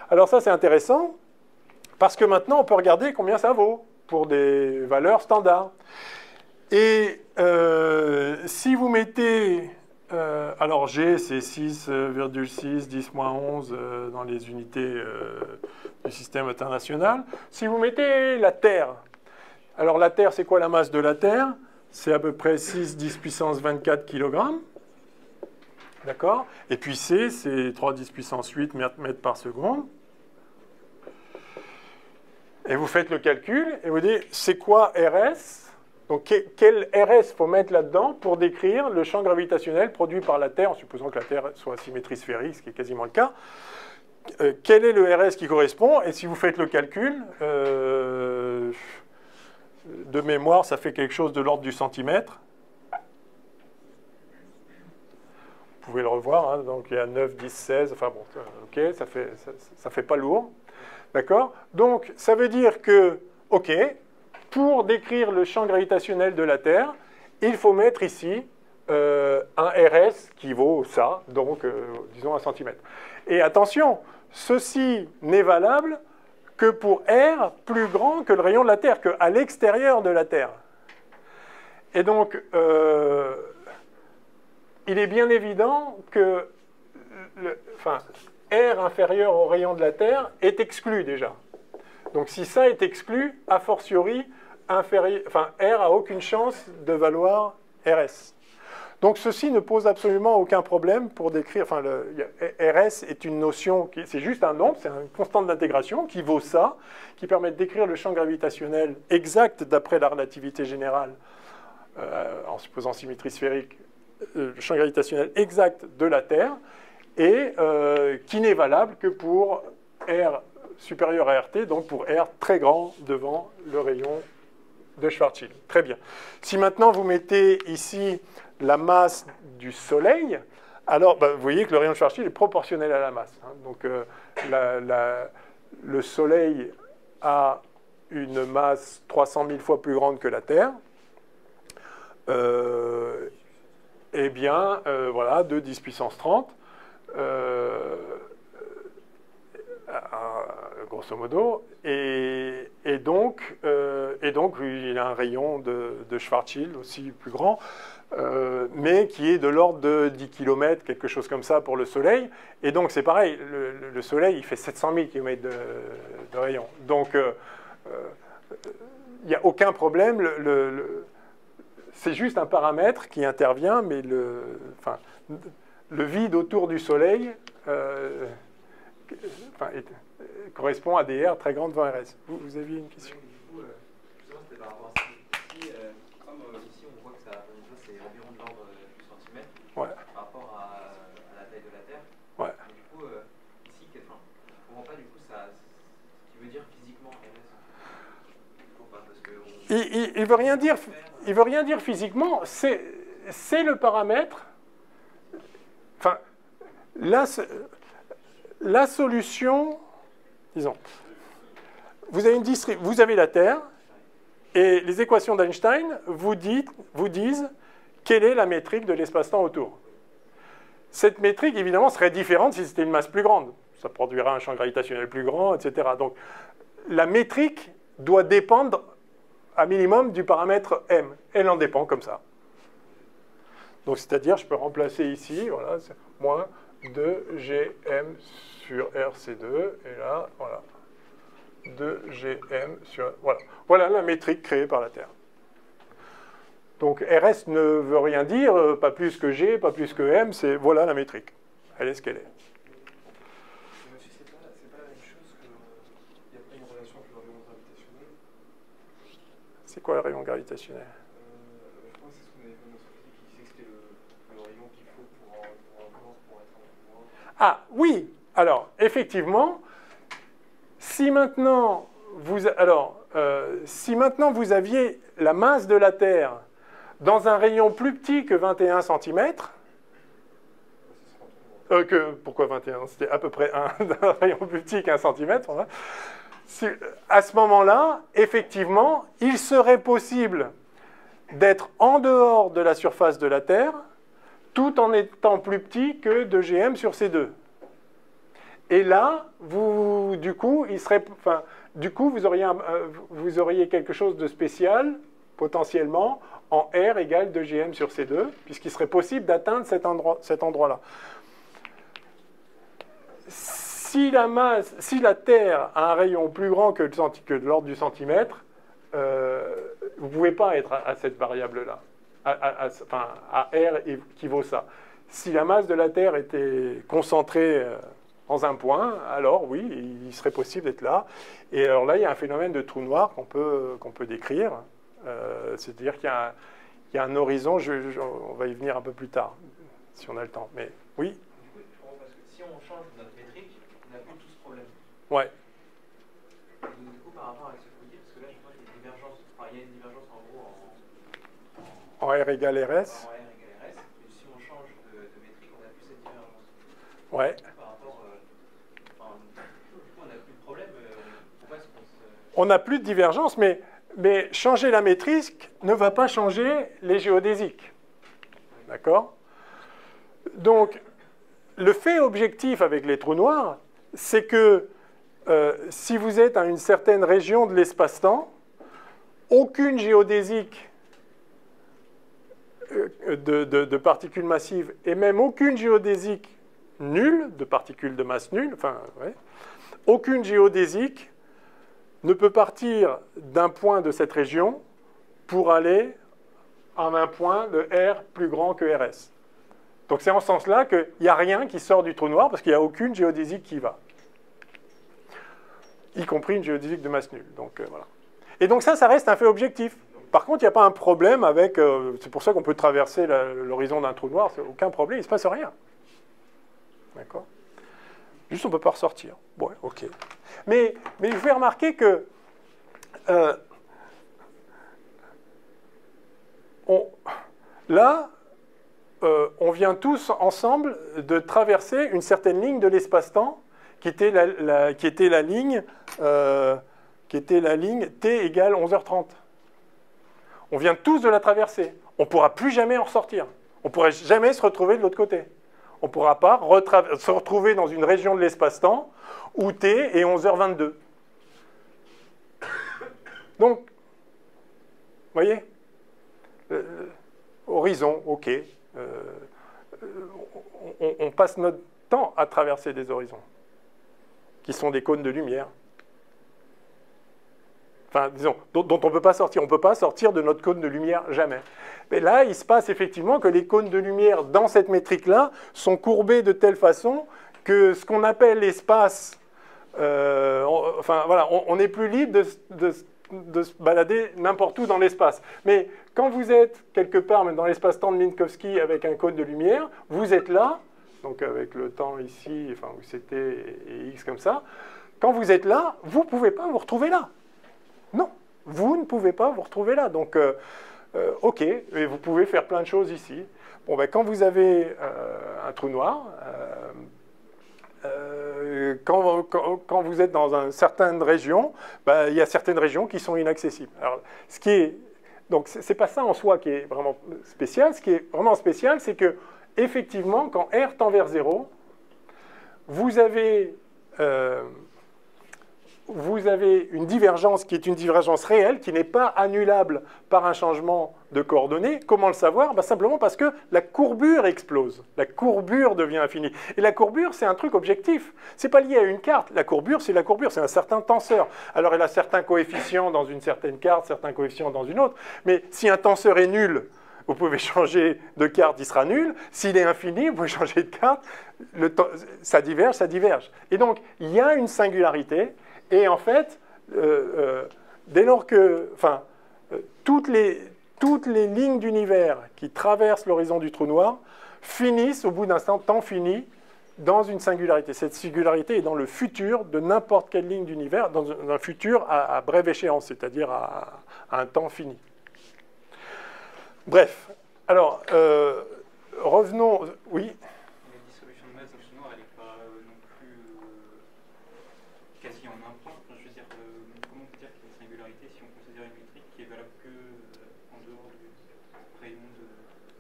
Alors ça, c'est intéressant, parce que maintenant, on peut regarder combien ça vaut pour des valeurs standards. Et si vous mettez... alors G, c'est 6,6, 10-11 dans les unités du système international. Si vous mettez la Terre, alors la Terre, c'est quoi la masse de la Terre? C'est à peu près 6, 10 puissance 24 kg. D'accord? Et puis C, c'est 3, 10 puissance 8 mètres par seconde. Et vous faites le calcul et vous dites, c'est quoi RS? Donc, quel RS faut mettre là-dedans pour décrire le champ gravitationnel produit par la Terre, en supposant que la Terre soit à symétrie sphérique, ce qui est quasiment le cas. Quel est le RS qui correspond? Et si vous faites le calcul, de mémoire, ça fait quelque chose de l'ordre du centimètre. Vous pouvez le revoir, hein, donc il y a 9, 10, 16, enfin bon, ok, ça fait pas lourd. D'accord? Donc, ça veut dire que, ok, pour décrire le champ gravitationnel de la Terre, il faut mettre ici un RS qui vaut ça, donc disons 1 cm. Et attention, ceci n'est valable que pour R plus grand que le rayon de la Terre, qu'à l'extérieur de la Terre. Et donc, il est bien évident que R inférieur au rayon de la Terre est exclu déjà. Donc si ça est exclu, a fortiori, R n'a aucune chance de valoir RS. Donc ceci ne pose absolument aucun problème pour décrire... RS est une notion, c'est juste un nombre, c'est une constante d'intégration qui vaut ça, qui permet de décrire le champ gravitationnel exact d'après la relativité générale, en supposant symétrie sphérique, le champ gravitationnel exact de la Terre, et qui n'est valable que pour R supérieur à RT, donc pour R très grand devant le rayon de Schwarzschild. Très bien. Si maintenant vous mettez ici la masse du Soleil, alors vous voyez que le rayon de Schwarzschild est proportionnel à la masse. Hein. Donc le Soleil a une masse 300 000 fois plus grande que la Terre. Eh bien, voilà, 2 10 puissance 30. Grosso modo, et donc il a un rayon de Schwarzschild aussi plus grand, mais qui est de l'ordre de 10 km, quelque chose comme ça pour le Soleil. Et donc c'est pareil, le Soleil il fait 700 000 km de rayon. Donc il n'y a aucun problème, c'est juste un paramètre qui intervient, mais le vide autour du Soleil correspond à des R très grandes devant RS. Vous aviez une question? Oui, du coup, justement, c'était par rapport à ça. Ici, comme ici, on voit que ça, c'est environ de l'ordre du centimètre par rapport à la taille de la Terre. Ouais. Et du coup, ici, je ne comprends pas du coup ce qui veut dire physiquement RS. Parce que il veut rien dire physiquement. C'est le paramètre. Enfin, la solution, disons, vous avez la Terre, et les équations d'Einstein vous disent quelle est la métrique de l'espace-temps autour. Cette métrique, évidemment, serait différente si c'était une masse plus grande. ça produira un champ gravitationnel plus grand, etc. Donc, la métrique doit dépendre, à minimum, du paramètre m. Elle en dépend comme ça. Donc, c'est-à-dire, je peux remplacer ici, voilà, c'est moins 2gm sur RC2, et là, voilà, 2gm sur... Voilà. Voilà la métrique créée par la Terre. Donc, RS ne veut rien dire, pas plus que G, pas plus que M, c'est voilà la métrique. Elle est ce qu'elle est. Monsieur, c'est pas la même chose qu'il n'y a pas une relation avec le rayon gravitationnel. C'est quoi le rayon gravitationnel? Je pense que c'est ce qu'on avait fait dans notre physique qui disait que c'était le rayon qu'il faut pour un corps pour être un pouvoir. Ah, oui. Alors, effectivement, si maintenant vous aviez la masse de la Terre dans un rayon plus petit que 21 cm, pourquoi 21? C'était à peu près un rayon plus petit qu'un centimètre. Voilà. À ce moment-là, effectivement, il serait possible d'être en dehors de la surface de la Terre, tout en étant plus petit que 2gm sur C2. Et là, du coup, vous auriez quelque chose de spécial, potentiellement, en R égale 2gm sur C2, puisqu'il serait possible d'atteindre cet endroit-là. Si la Terre a un rayon plus grand que de l'ordre du centimètre, vous ne pouvez pas être à cette variable-là, à R équivaut ça. Si la masse de la Terre était concentrée dans un point, alors oui, il serait possible d'être là. Et alors là, il y a un phénomène de trou noir qu'on peut décrire. C'est-à-dire qu'il y a un horizon, on va y venir un peu plus tard, si on a le temps. Mais oui. Du coup, parce que si on change notre métrique, on n'a plus tout ce problème. Ouais. Du coup, par rapport à ce que vous dites, parce que là, je vois qu'il y a une divergence, il y a une divergence en gros en R égale RS. En R égale RS, et si on change de métrique, on n'a plus cette divergence. Ouais. Par rapport, du coup, on n'a plus de problème. Pourquoi est-ce qu'on se... On n'a plus de divergence, mais changer la métrique ne va pas changer les géodésiques. D'accord? Donc, le fait objectif avec les trous noirs, c'est que si vous êtes à une certaine région de l'espace-temps, aucune géodésique de particules massives, et même aucune géodésique nulle, de particules de masse nulle, enfin, ouais, aucune géodésique ne peut partir d'un point de cette région pour aller à un point de R plus grand que RS. Donc c'est en ce sens-là qu'il n'y a rien qui sort du trou noir parce qu'il n'y a aucune géodésique qui y va. Y compris une géodésique de masse nulle. Donc, voilà. Et donc ça reste un fait objectif. Par contre, il n'y a pas un problème avec... c'est pour ça qu'on peut traverser l'horizon d'un trou noir, c'est aucun problème, il ne se passe rien. D'accord? Juste, on ne peut pas ressortir. Ouais, ok. Mais je vous fais remarquer que on vient tous ensemble de traverser une certaine ligne de l'espace-temps qui était la ligne t égale 11h30. On vient tous de la traverser. On ne pourra plus jamais en ressortir. On ne pourra jamais se retrouver de l'autre côté. On ne pourra pas se retrouver dans une région de l'espace-temps où t est 11h22. Donc, vous voyez, horizon, ok. On passe notre temps à traverser des horizons, qui sont des cônes de lumière. Enfin, disons, dont on ne peut pas sortir. On ne peut pas sortir de notre cône de lumière, jamais. Mais là, il se passe effectivement que les cônes de lumière, dans cette métrique-là, sont courbés de telle façon que ce qu'on appelle l'espace... enfin, voilà, on n'est plus libre de se balader n'importe où dans l'espace. Mais quand vous êtes quelque part, même dans l'espace-temps de Minkowski, avec un cône de lumière, vous êtes là, donc avec le temps ici, enfin, où c'était et x comme ça, quand vous êtes là, vous ne pouvez pas vous retrouver là. Non, vous ne pouvez pas vous retrouver là. Donc, ok, et vous pouvez faire plein de choses ici. Bon, ben, quand vous avez un trou noir, quand vous êtes dans une certaine région, ben, il y a certaines régions qui sont inaccessibles. Alors, donc, c'est pas ça en soi qui est vraiment spécial. Ce qui est vraiment spécial, c'est que effectivement, quand R tend vers 0, vous avez vous avez une divergence qui est une divergence réelle, qui n'est pas annulable par un changement de coordonnées. Comment le savoir? Simplement parce que la courbure explose. La courbure devient infinie. Et la courbure, c'est un truc objectif. Ce n'est pas lié à une carte. La courbure, c'est un certain tenseur. Alors, elle a certains coefficients dans une certaine carte, certains coefficients dans une autre. Mais si un tenseur est nul, vous pouvez changer de carte, il sera nul. S'il est infini, vous pouvez changer de carte. Ça diverge, ça diverge. Et donc, il y a une singularité. Et en fait, dès lors que toutes les lignes d'univers qui traversent l'horizon du trou noir finissent, au bout d'un temps fini, dans une singularité. Cette singularité est dans le futur de n'importe quelle ligne d'univers, dans un futur à brève échéance, c'est-à-dire à un temps fini. Bref, alors, revenons... Oui. La distribution de masse dans le trou noir, elle n'est pas non plus quasi en un point. Enfin, je veux dire, comment on peut dire qu'il y a une singularité si on considère une métrique qui est valable que en dehors du rayon de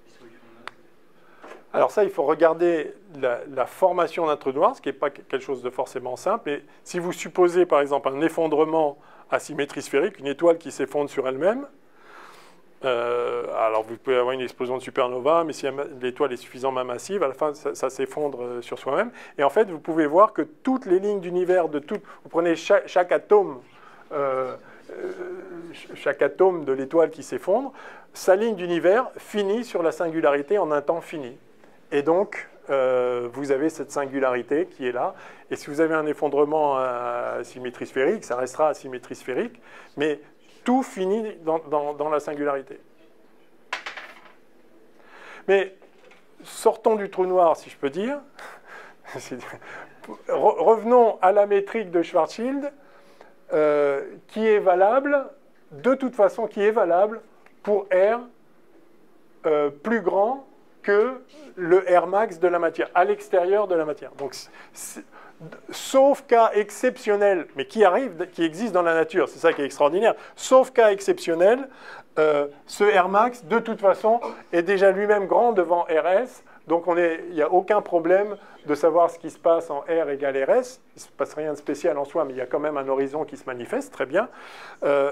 distribution de masse? Alors ça, il faut regarder la formation d'un trou noir, ce qui n'est pas quelque chose de forcément simple. Et si vous supposez, par exemple, un effondrement à symétrie sphérique, une étoile qui s'effondre sur elle-même, alors vous pouvez avoir une explosion de supernova, mais si l'étoile est suffisamment massive, à la fin, ça s'effondre sur soi-même. Et en fait, vous pouvez voir que toutes les lignes d'univers, vous prenez chaque atome de l'étoile qui s'effondre, sa ligne d'univers finit sur la singularité en un temps fini. Et donc, vous avez cette singularité qui est là. Et si vous avez un effondrement à symétrie sphérique, ça restera à symétrie sphérique, mais tout finit dans la singularité. Mais sortons du trou noir, si je peux dire. Revenons à la métrique de Schwarzschild, qui est valable, de toute façon, qui est valable pour R plus grand que le R max de la matière, à l'extérieur de la matière. Donc, sauf cas exceptionnel, mais qui existe dans la nature, c'est ça qui est extraordinaire, sauf cas exceptionnel, ce R max, de toute façon, est déjà lui-même grand devant RS, donc il n'y a aucun problème de savoir ce qui se passe en R égale RS. Il ne se passe rien de spécial en soi, mais il y a quand même un horizon qui se manifeste, très bien.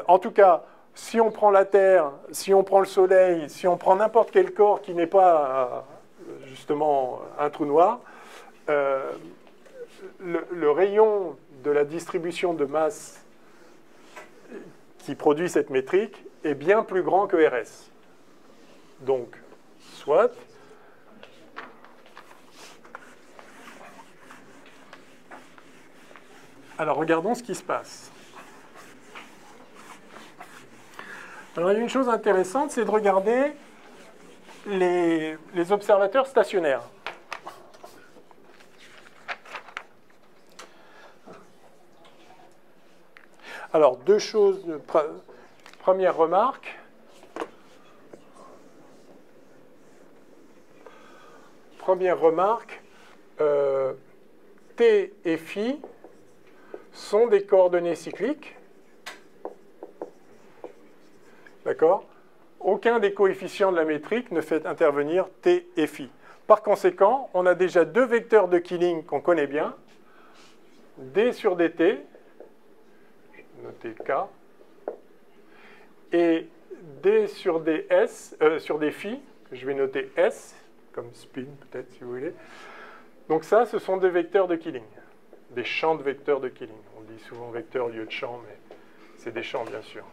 En tout cas, si on prend la Terre, si on prend le Soleil, si on prend n'importe quel corps qui n'est pas justement un trou noir, le rayon de la distribution de masse qui produit cette métrique est bien plus grand que RS. Donc, soit. Alors, regardons ce qui se passe. Alors, il y a une chose intéressante, c'est de regarder les observateurs stationnaires. Alors, deux choses. Première remarque. T et phi sont des coordonnées cycliques. D'accord? Aucun des coefficients de la métrique ne fait intervenir T et phi. Par conséquent, on a déjà deux vecteurs de Killing qu'on connaît bien. D sur dt, noter K, et D sur ds, sur des phi, que je vais noter S, comme spin peut-être si vous voulez. Donc ça, ce sont des vecteurs de Killing, des champs de vecteurs de Killing. On dit souvent vecteur au lieu de champ, mais c'est des champs bien sûr.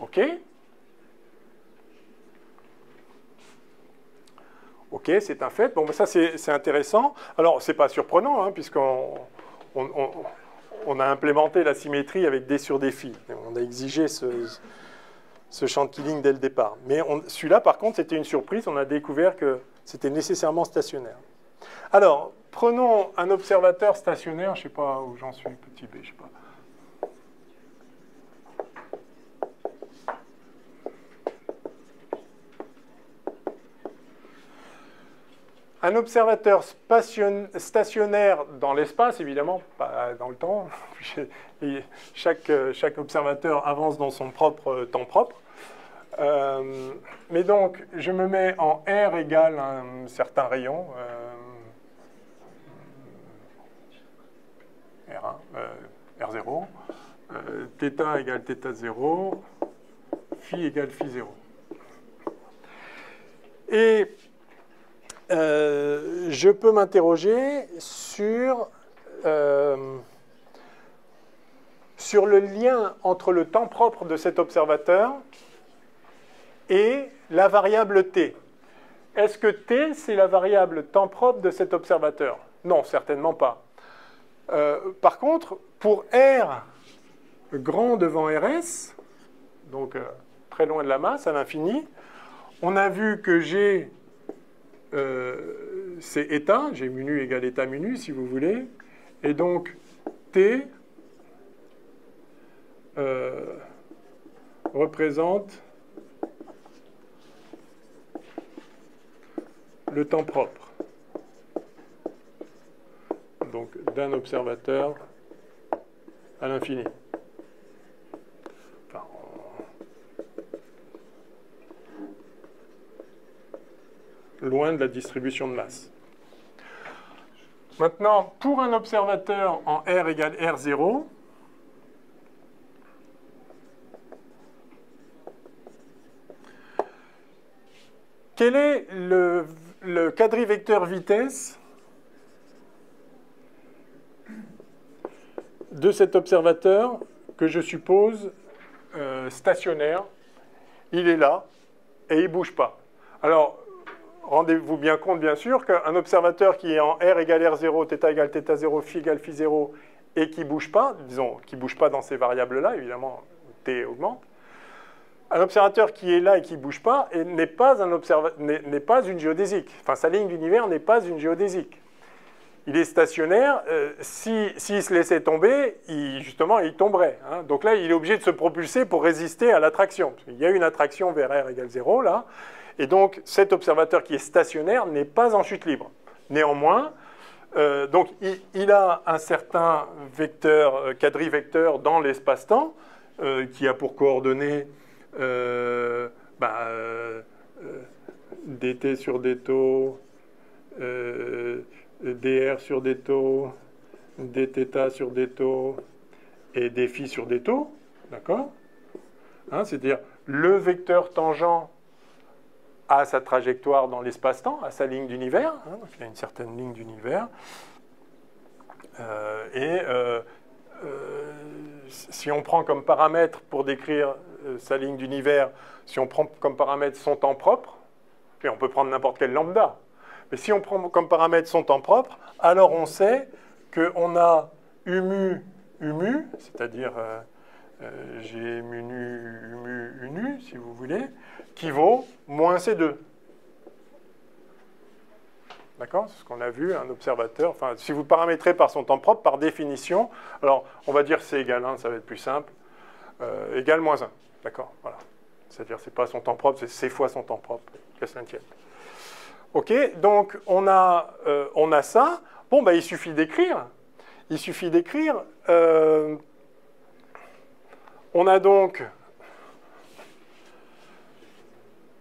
OK? OK, c'est un fait. Bon, ben ça, c'est intéressant. Alors, ce n'est pas surprenant, hein, puisqu'on a implémenté la symétrie avec D sur des phi. On a exigé ce champ de Killing dès le départ. Mais celui-là, par contre, c'était une surprise. On a découvert que c'était nécessairement stationnaire. Alors, prenons un observateur stationnaire. Je ne sais pas où j'en suis, petit b, je ne sais pas. Un observateur stationnaire dans l'espace, évidemment, pas dans le temps. Chaque observateur avance dans son propre temps propre. Mais donc, je me mets en R égale un certain rayon, R1, R0, θ égale θ0, phi égale phi0. Et je peux m'interroger sur le lien entre le temps propre de cet observateur et la variable t. Est-ce que t, c'est la variable temps propre de cet observateur? Non, certainement pas. Par contre, pour R grand devant Rs, donc très loin de la masse, à l'infini, on a vu que G, c'est état, G mu nu égale état mu nu, si vous voulez, et donc T représente le temps propre, donc d'un observateur à l'infini. Enfin, loin de la distribution de masse. Maintenant, pour un observateur en R égale R0, quel est le quadrivecteur vitesse de cet observateur que je suppose stationnaire? Il est là et il ne bouge pas. Alors, rendez-vous bien compte, bien sûr, qu'un observateur qui est en R égale R0, θ égale θ0, phi égale phi0, et qui ne bouge pas, disons, qui ne bouge pas dans ces variables-là, évidemment, t augmente, un observateur qui est là et qui ne bouge pas n'est pas une géodésique. Enfin, sa ligne d'univers n'est pas une géodésique. Il est stationnaire. S'il se laissait tomber, justement, il tomberait. Hein. Donc là, il est obligé de se propulser pour résister à l'attraction. Il y a une attraction vers R égale 0, là. Et donc, cet observateur qui est stationnaire n'est pas en chute libre. Néanmoins, donc, il a un certain vecteur, quadrivecteur dans l'espace-temps, qui a pour coordonnées dt sur dτ, dr sur dτ, dθ sur dτ et dφ sur dτ, d'accord, hein, c'est-à-dire le vecteur tangent à sa trajectoire dans l'espace-temps, à sa ligne d'univers, hein, donc il y a une certaine ligne d'univers, si on prend comme paramètre pour décrire sa ligne d'univers, si on prend comme paramètre son temps propre, et on peut prendre n'importe quel lambda, mais si on prend comme paramètre son temps propre, alors on sait qu'on a U mu, c'est-à-dire G mu nu, U mu, U nu, si vous voulez, qui vaut moins C2. D'accord? C'est ce qu'on a vu, un observateur. Enfin, si vous paramétrez par son temps propre, par définition, alors on va dire C égale 1, ça va être plus simple, égale moins 1. D'accord? Voilà. C'est-à-dire, c'est pas son temps propre, c'est C fois son temps propre, qu'à cela ne tienne. OK, donc on a ça. Bon, ben, il suffit d'écrire. Il suffit d'écrire. On a donc...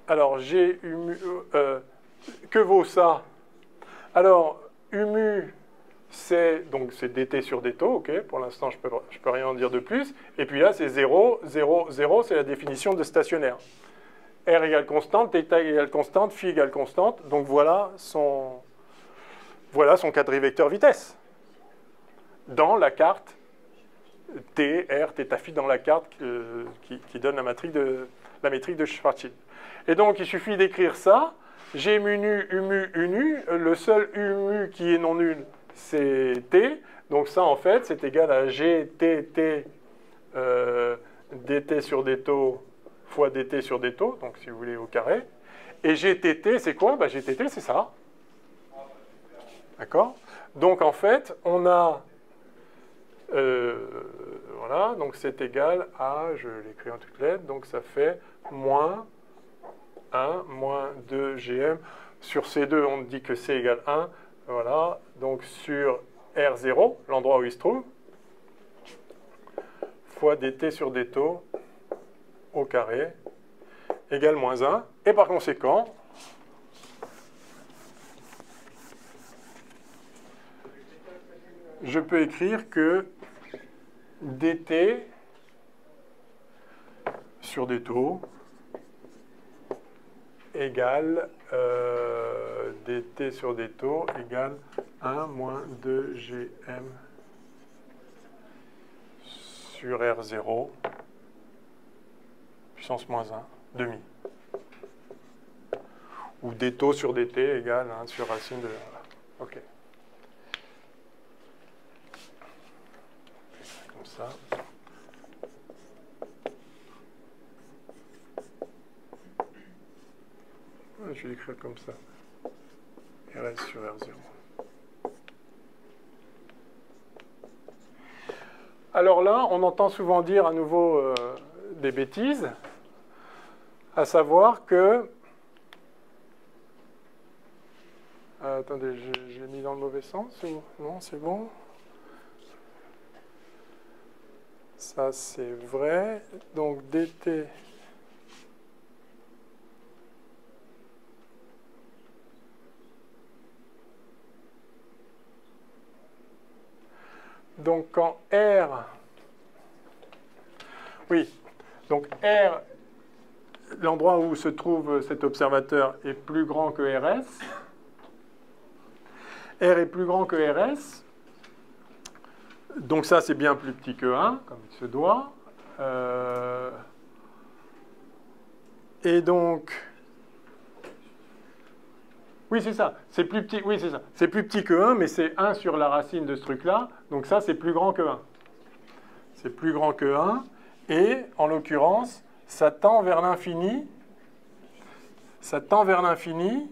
Alors, G U mu... que vaut ça? Alors, U mu, c'est dt sur dτ, ok, pour l'instant, je peux rien en dire de plus. Et puis là, c'est 0, 0, 0, c'est la définition de stationnaire. R égale constante, θ égale constante, phi égale constante. Donc voilà son quadrivecteur vitesse dans la carte T, R, θ phi dans la carte qui donne la métrique de Schwarzschild. Et donc, il suffit d'écrire ça. G mu nu, U mu, U nu. Le seul U mu qui est non nul, c'est T. Donc ça, en fait, c'est égal à G, T, T, dt sur dτ fois dt sur dτ, donc si vous voulez au carré. Et GTT, c'est quoi? Bah, GTT, c'est ça. D'accord? Donc, en fait, on a... voilà, donc c'est égal à... Je l'écris en toutes lettres, donc ça fait moins 1, moins 2 GM. Sur C2, on dit que C égale 1. Voilà, donc sur R0, l'endroit où il se trouve, fois dt sur dτ au carré. égale moins 1. Et par conséquent, je peux écrire que dt sur des taux égale dt sur des taux égale 1 moins 2gm sur R0 puissance moins 1 demi. Ou des taux sur dt égale 1 sur racine de... OK. Comme ça. Je vais l'écrire comme ça. RS sur R0. Alors là, on entend souvent dire à nouveau des bêtises, à savoir que... attendez, je l'ai mis dans le mauvais sens ou... Non, c'est bon. Ça, c'est vrai. Donc, dt... Donc, quand R... Oui, donc R, l'endroit où se trouve cet observateur est plus grand que RS. R est plus grand que RS. Donc ça, c'est bien plus petit que 1, comme il se doit. Et donc... Oui, c'est ça. C'est plus petit. Oui, c'est ça. C'est plus petit que 1, mais c'est 1 sur la racine de ce truc-là. Donc ça, c'est plus grand que 1. C'est plus grand que 1. Et, en l'occurrence, ça tend vers l'infini. Ça tend vers l'infini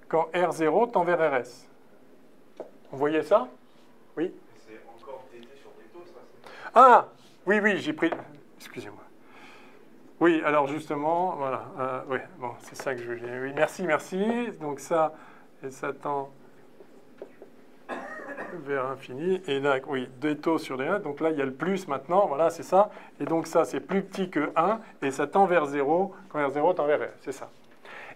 quand R0 tend vers RS. Vous voyez ça? Oui? C'est encore dt sur des taux, ça. Ah! Oui, oui, j'ai pris... Excusez-moi. Oui, alors justement, voilà. Oui, bon, c'est ça que je voulais. Oui, merci, merci. Donc ça, et ça tend vers infini. Et là, oui, des taux sur les 1. Donc là, il y a le plus maintenant. Voilà, c'est ça. Et donc ça, c'est plus petit que 1. Et ça tend vers 0 quand R0 tend vers R. C'est ça.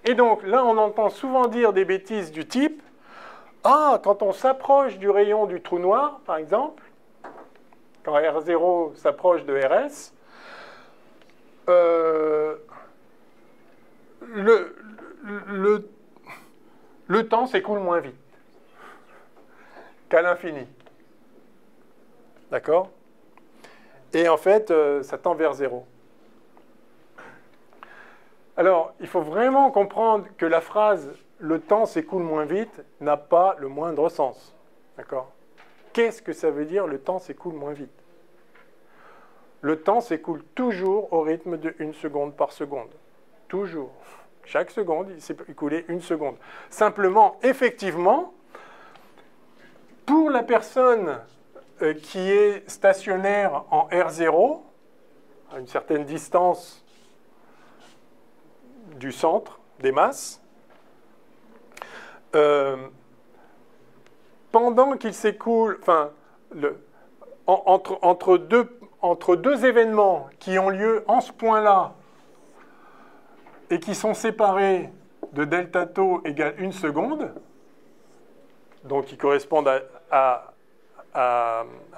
Et donc là, on entend souvent dire des bêtises du type « Ah, quand on s'approche du rayon du trou noir, par exemple, quand R0 s'approche de RS, le temps s'écoule moins vite qu'à l'infini. D'accord? Et en fait, ça tend vers 0. Alors, il faut vraiment comprendre que la phrase « le temps s'écoule moins vite » n'a pas le moindre sens. D'accord? Qu'est-ce que ça veut dire « le temps s'écoule moins vite » ? Le temps s'écoule toujours au rythme de 1 seconde par seconde. Toujours. Chaque seconde, il s'est écoulé 1 seconde. Simplement, effectivement, pour la personne qui est stationnaire en R0, à une certaine distance du centre des masses, pendant qu'il s'écoule, enfin, entre deux événements qui ont lieu en ce point-là et qui sont séparés de delta tau égale 1 seconde, donc qui correspondent à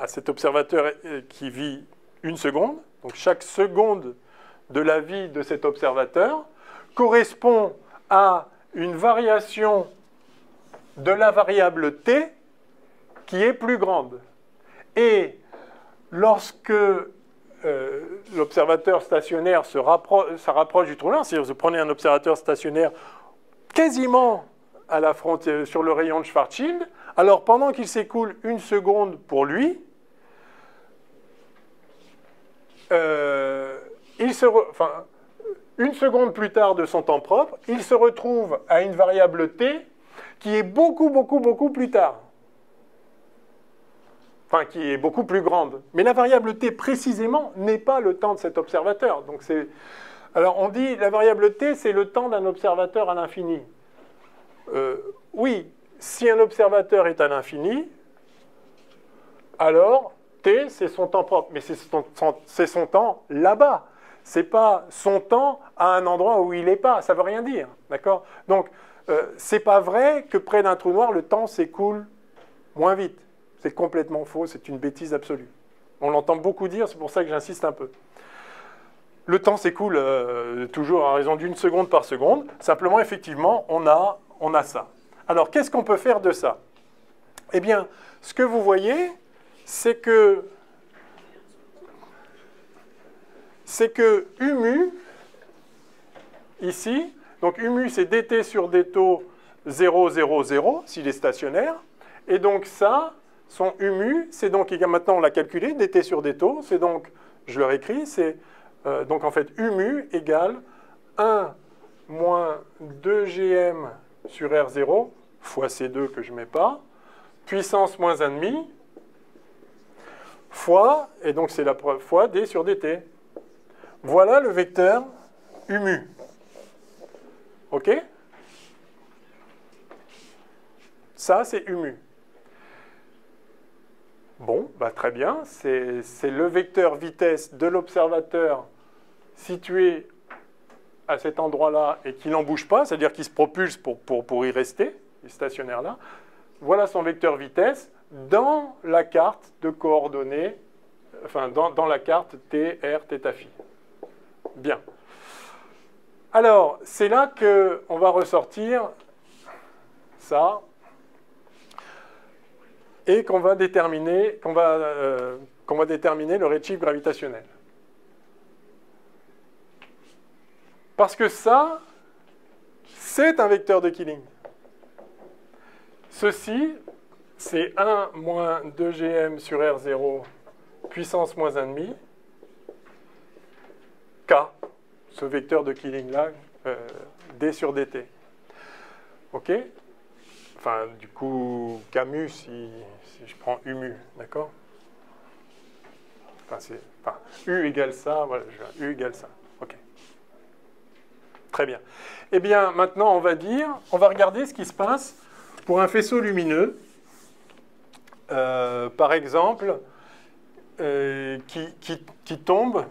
cet observateur qui vit 1 seconde, donc chaque seconde de la vie de cet observateur correspond à une variation de la variable t qui est plus grande. Et lorsque l'observateur stationnaire se rapproche du trou noir, c'est-à-dire vous prenez un observateur stationnaire quasiment à la frontière, sur le rayon de Schwarzschild, alors pendant qu'il s'écoule 1 seconde pour lui, enfin, 1 seconde plus tard de son temps propre, il se retrouve à une variable t qui est beaucoup plus tard. Enfin, qui est beaucoup plus grande. Mais la variable t, précisément, n'est pas le temps de cet observateur. Donc alors, on dit la variable t, c'est le temps d'un observateur à l'infini. Oui, si un observateur est à l'infini, alors t, c'est son temps propre. Mais c'est son temps là-bas. c'est pas son temps à un endroit où il n'est pas. Ça veut rien dire. D'accord? Donc, c'est pas vrai que près d'un trou noir, le temps s'écoule moins vite. C'est complètement faux. C'est une bêtise absolue. On l'entend beaucoup dire, c'est pour ça que j'insiste un peu. Le temps s'écoule toujours à raison d'1 seconde par seconde. Simplement, effectivement, on a ça. Alors, qu'est-ce qu'on peut faire de ça? Eh bien, ce que vous voyez, c'est que U mu, ici, donc U mu, c'est dt sur dt 0, 0, 0, s'il est stationnaire. Et donc ça, son U mu, c'est donc, maintenant on l'a calculé, dt sur dt, c'est donc, je le réécris, c'est donc en fait U mu égale 1 moins 2gm sur R0 fois C2 que je ne mets pas, puissance moins 1,5 fois, et donc c'est la preuve, fois d sur dt. Voilà le vecteur U mu. OK? Ça, c'est U mu. Bon, bah, très bien. C'est le vecteur vitesse de l'observateur situé à cet endroit-là et qui n'en bouge pas, c'est-à-dire qu'il se propulse pour y rester, il est stationnaire là. Voilà son vecteur vitesse dans la carte de coordonnées, enfin dans la carte T, R, θ phi. Bien. Alors, c'est là qu'on va ressortir ça et qu'on va déterminer le redshift gravitationnel. Parce que ça, c'est un vecteur de Killing. Ceci, c'est 1 moins 2gm sur R0 puissance moins 1,5 K, ce vecteur de Killing-là, d sur dt. OK? Enfin, du coup, Camus, si je prends U mu, d'accord? Enfin, U égale ça, voilà, U égale ça. OK. Très bien. Eh bien, maintenant, on va regarder ce qui se passe pour un faisceau lumineux, par exemple, qui tombe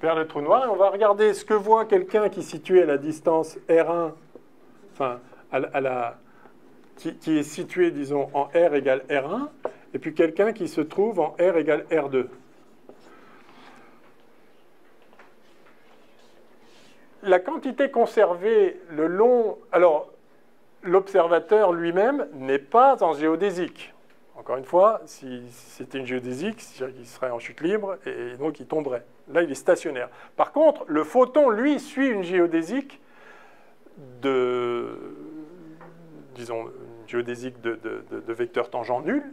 vers le trou noir. Et on va regarder ce que voit quelqu'un qui est situé à la distance R1, enfin, qui est situé, disons, en R égale R1, et puis quelqu'un qui se trouve en R égale R2. La quantité conservée le long... Alors, l'observateur lui-même n'est pas en géodésique. Encore une fois, si c'était une géodésique, il serait en chute libre et donc il tomberait. Là, il est stationnaire. Par contre, le photon, lui, suit une géodésique disons, une géodésique de vecteur tangent nul,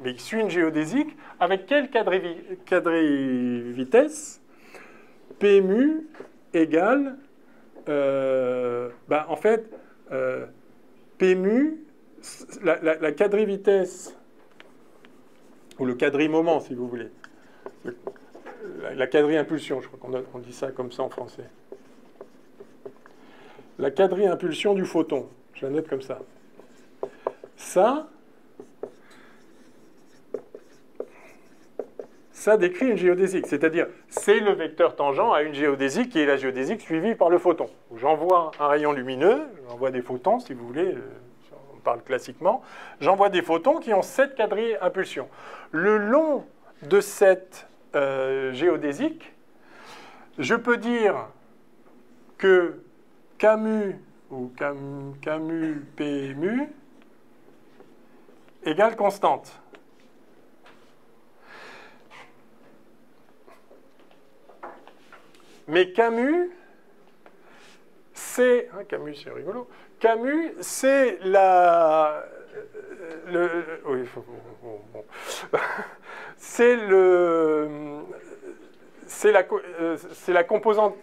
mais il suit une géodésique avec quelle quadrivitesse P mu égale, en fait, P mu, la quadrivitesse, ou le quadrimoment, si vous voulez, la quadri-impulsion, je crois qu'on dit ça comme ça en français. La quadri-impulsion du photon, je la note comme ça. Ça décrit une géodésique, c'est-à-dire c'est le vecteur tangent à une géodésique qui est la géodésique suivie par le photon. J'envoie un rayon lumineux, j'envoie des photons, si vous voulez, on parle classiquement, j'envoie des photons qui ont cette quadri-impulsion. Le long de cette géodésique, je peux dire que Kmu ou Kmu P mu égale constante. Mais Camus, c'est... Camus, c'est rigolo. Camus, c'est la... oui, bon. C'est la composante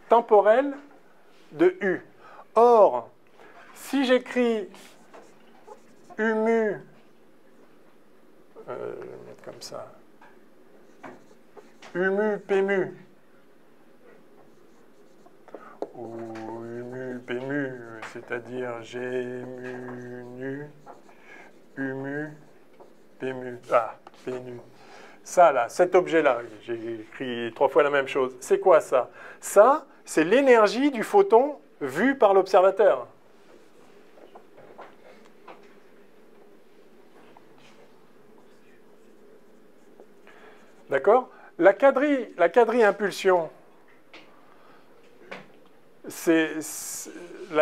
temporelle de U. Or, si j'écris U mu, je vais mettre comme ça, U mu P mu, ou U mu P mu, c'est-à-dire G mu nu, U mu P mu, P nu. Ça, là, cet objet-là, j'ai écrit 3 fois la même chose. C'est quoi ça? Ça, c'est l'énergie du photon vu par l'observateur. D'accord? La quadri impulsion,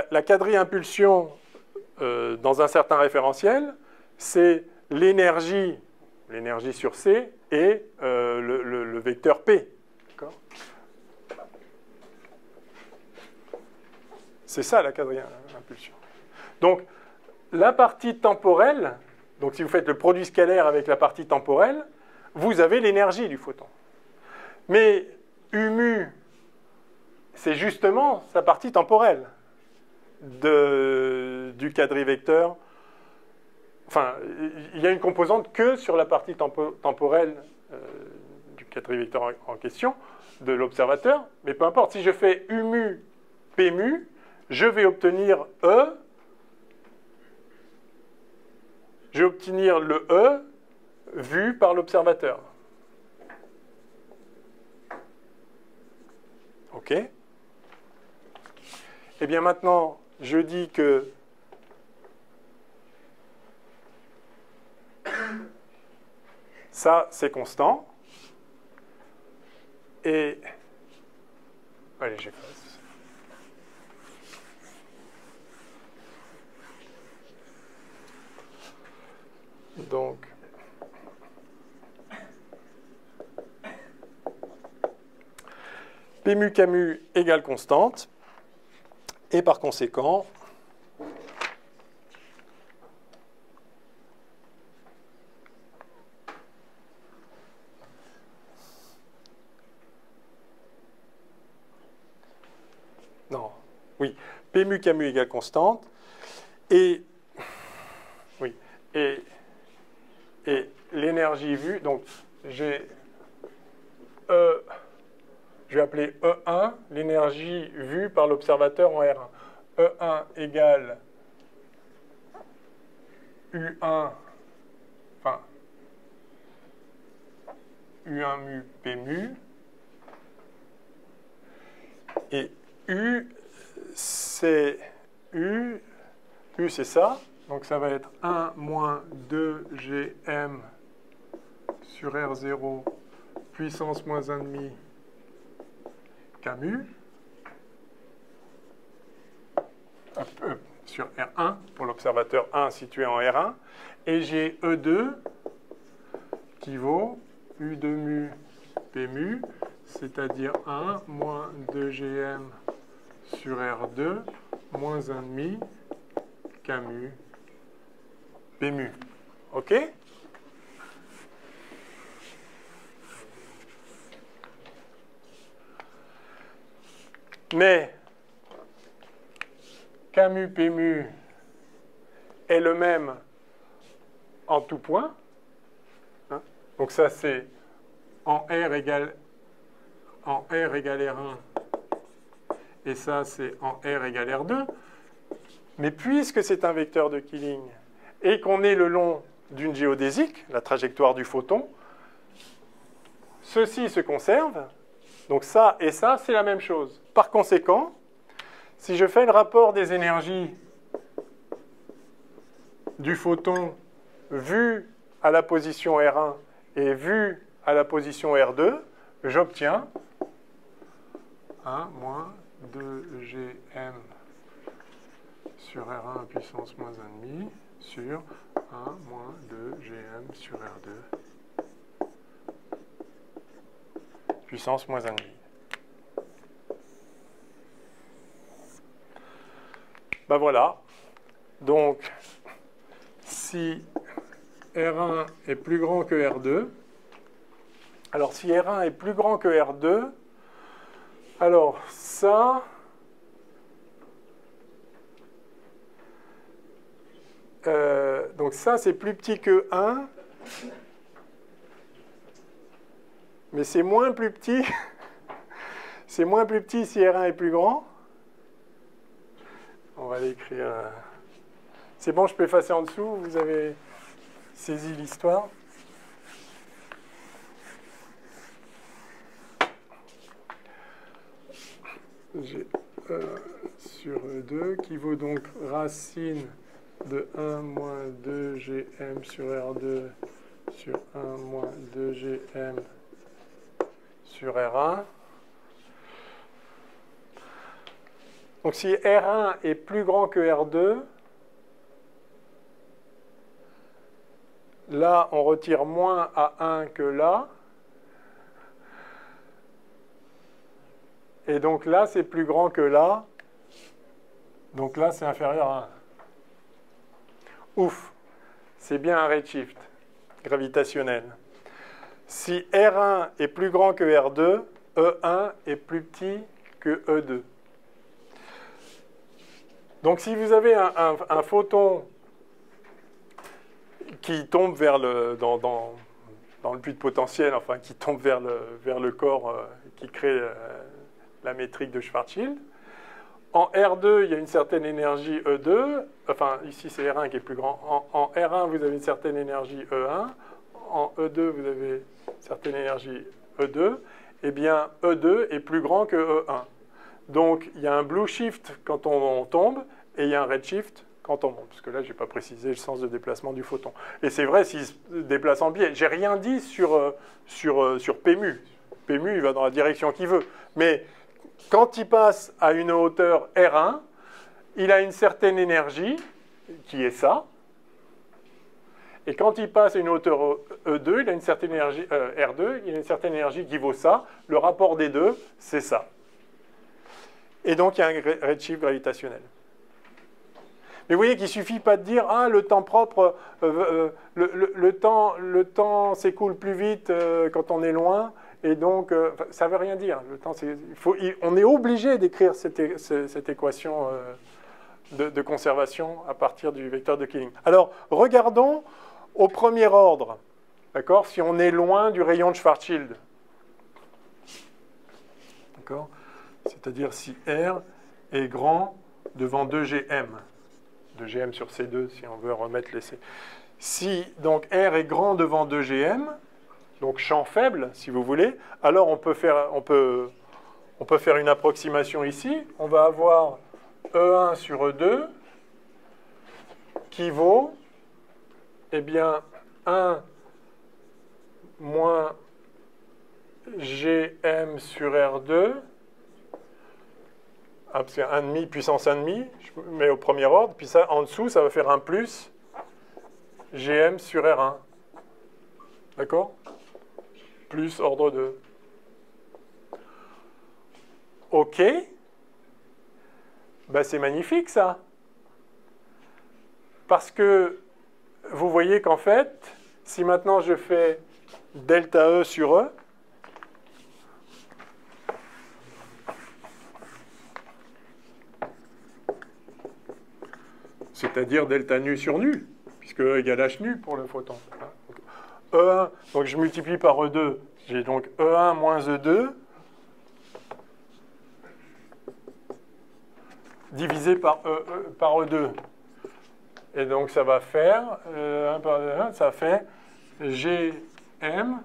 la quadri impulsion dans un certain référentiel, c'est l'énergie sur C et le vecteur P. C'est ça la quadri impulsion. Donc, la partie temporelle, donc si vous faites le produit scalaire avec la partie temporelle, vous avez l'énergie du photon. Mais U mu, c'est justement sa partie temporelle du quadrivecteur. Enfin, il y a une composante que sur la partie temporelle du quadrivecteur en question, de l'observateur, mais peu importe. Si je fais U mu, P mu, je vais obtenir E. Je vais obtenir le E vu par l'observateur. OK? Eh bien maintenant, je dis que ça, c'est constant. Et... Allez, j'efface. Donc... P mu K mu égale constante, et par conséquent, non, oui, P mu K mu égale constante, et oui, et l'énergie vue, donc j'ai je vais appeler E1 l'énergie vue par l'observateur en R1. E1 égale U1, enfin, U1 mu P mu, et U, c'est ça, donc ça va être 1 moins 2 GM sur R0 puissance moins 1,5 mu sur R1 pour l'observateur 1 situé en R1, et j'ai E2 qui vaut U2 mu P mu, c'est-à-dire 1 moins 2 GM sur R2 moins 1,5 K mu P mu. OK? Mais K mu P mu est le même en tout point. Hein? Donc ça c'est en R égale R1 et ça c'est en R égale R2. Mais puisque c'est un vecteur de Killing et qu'on est le long d'une géodésique, la trajectoire du photon, ceci se conserve. Donc ça et ça, c'est la même chose. Par conséquent, si je fais le rapport des énergies du photon vu à la position R1 et vu à la position R2, j'obtiens 1 moins 2GM sur R1 puissance moins 1,5 sur 1 moins 2GM sur R2 puissance moins 1,5. Ben voilà. Donc, si R1 est plus grand que R2, alors si R1 est plus grand que R2, alors ça, donc ça c'est plus petit que 1, mais c'est moins plus petit, c'est moins plus petit si R1 est plus grand. On va l'écrire. C'est bon, je peux effacer en dessous, vous avez saisi l'histoire. G1 sur E2 qui vaut donc racine de 1 moins 2GM sur R2 sur 1 moins 2GM sur R1. Donc si R1 est plus grand que R2, là on retire moins à 1 que là. Et donc là c'est plus grand que là. Donc là c'est inférieur à 1. Ouf, c'est bien un redshift gravitationnel. Si R1 est plus grand que R2, E1 est plus petit que E2. Donc si vous avez un photon qui tombe vers dans le puits de potentiel, enfin qui tombe vers le corps qui crée la métrique de Schwarzschild, en R2, il y a une certaine énergie E2, enfin ici c'est R1 qui est plus grand, en R1 vous avez une certaine énergie E1, en E2 vous avez une certaine énergie E2, eh bien E2 est plus grand que E1. Donc il y a un blue shift quand on tombe, et il y a un redshift quand on monte, parce que là je n'ai pas précisé le sens de déplacement du photon. Et c'est vrai s'il se déplace en biais. J'ai rien dit sur PMU. PMU il va dans la direction qu'il veut. Mais quand il passe à une hauteur R1, il a une certaine énergie, qui est ça. Et quand il passe à une hauteur E2, il a une certaine énergie, R2, il a une certaine énergie qui vaut ça. Le rapport des deux, c'est ça. Et donc il y a un redshift gravitationnel. Mais vous voyez qu'il ne suffit pas de dire « Ah, le temps propre, le temps s'écoule plus vite quand on est loin. » Et donc, ça ne veut rien dire. Le temps, on est obligé d'écrire cette équation de conservation à partir du vecteur de Killing. Alors, regardons au premier ordre, d'accord, si on est loin du rayon de Schwarzschild. D'accord? C'est-à-dire si R est grand devant 2GM. 2GM sur C2, si on veut remettre les C. Si donc R est grand devant 2GM, donc champ faible, si vous voulez, alors on peut faire une approximation ici. On va avoir E1 sur E2 qui vaut, eh bien, 1 moins GM sur R2. C'est 1,5 puissance 1,5, je mets au premier ordre. Puis ça, en dessous, ça va faire 1 plus GM sur R1. D'accord? Plus ordre 2. OK. Ben, c'est magnifique, ça. Parce que vous voyez qu'en fait, si maintenant je fais delta E sur E, c'est-à-dire delta nu sur nu, puisque E égale H nu pour le photon. E1, donc je multiplie par E2, j'ai donc E1 moins E2 divisé par E2. Et donc ça va faire, 1 par 1, ça fait GM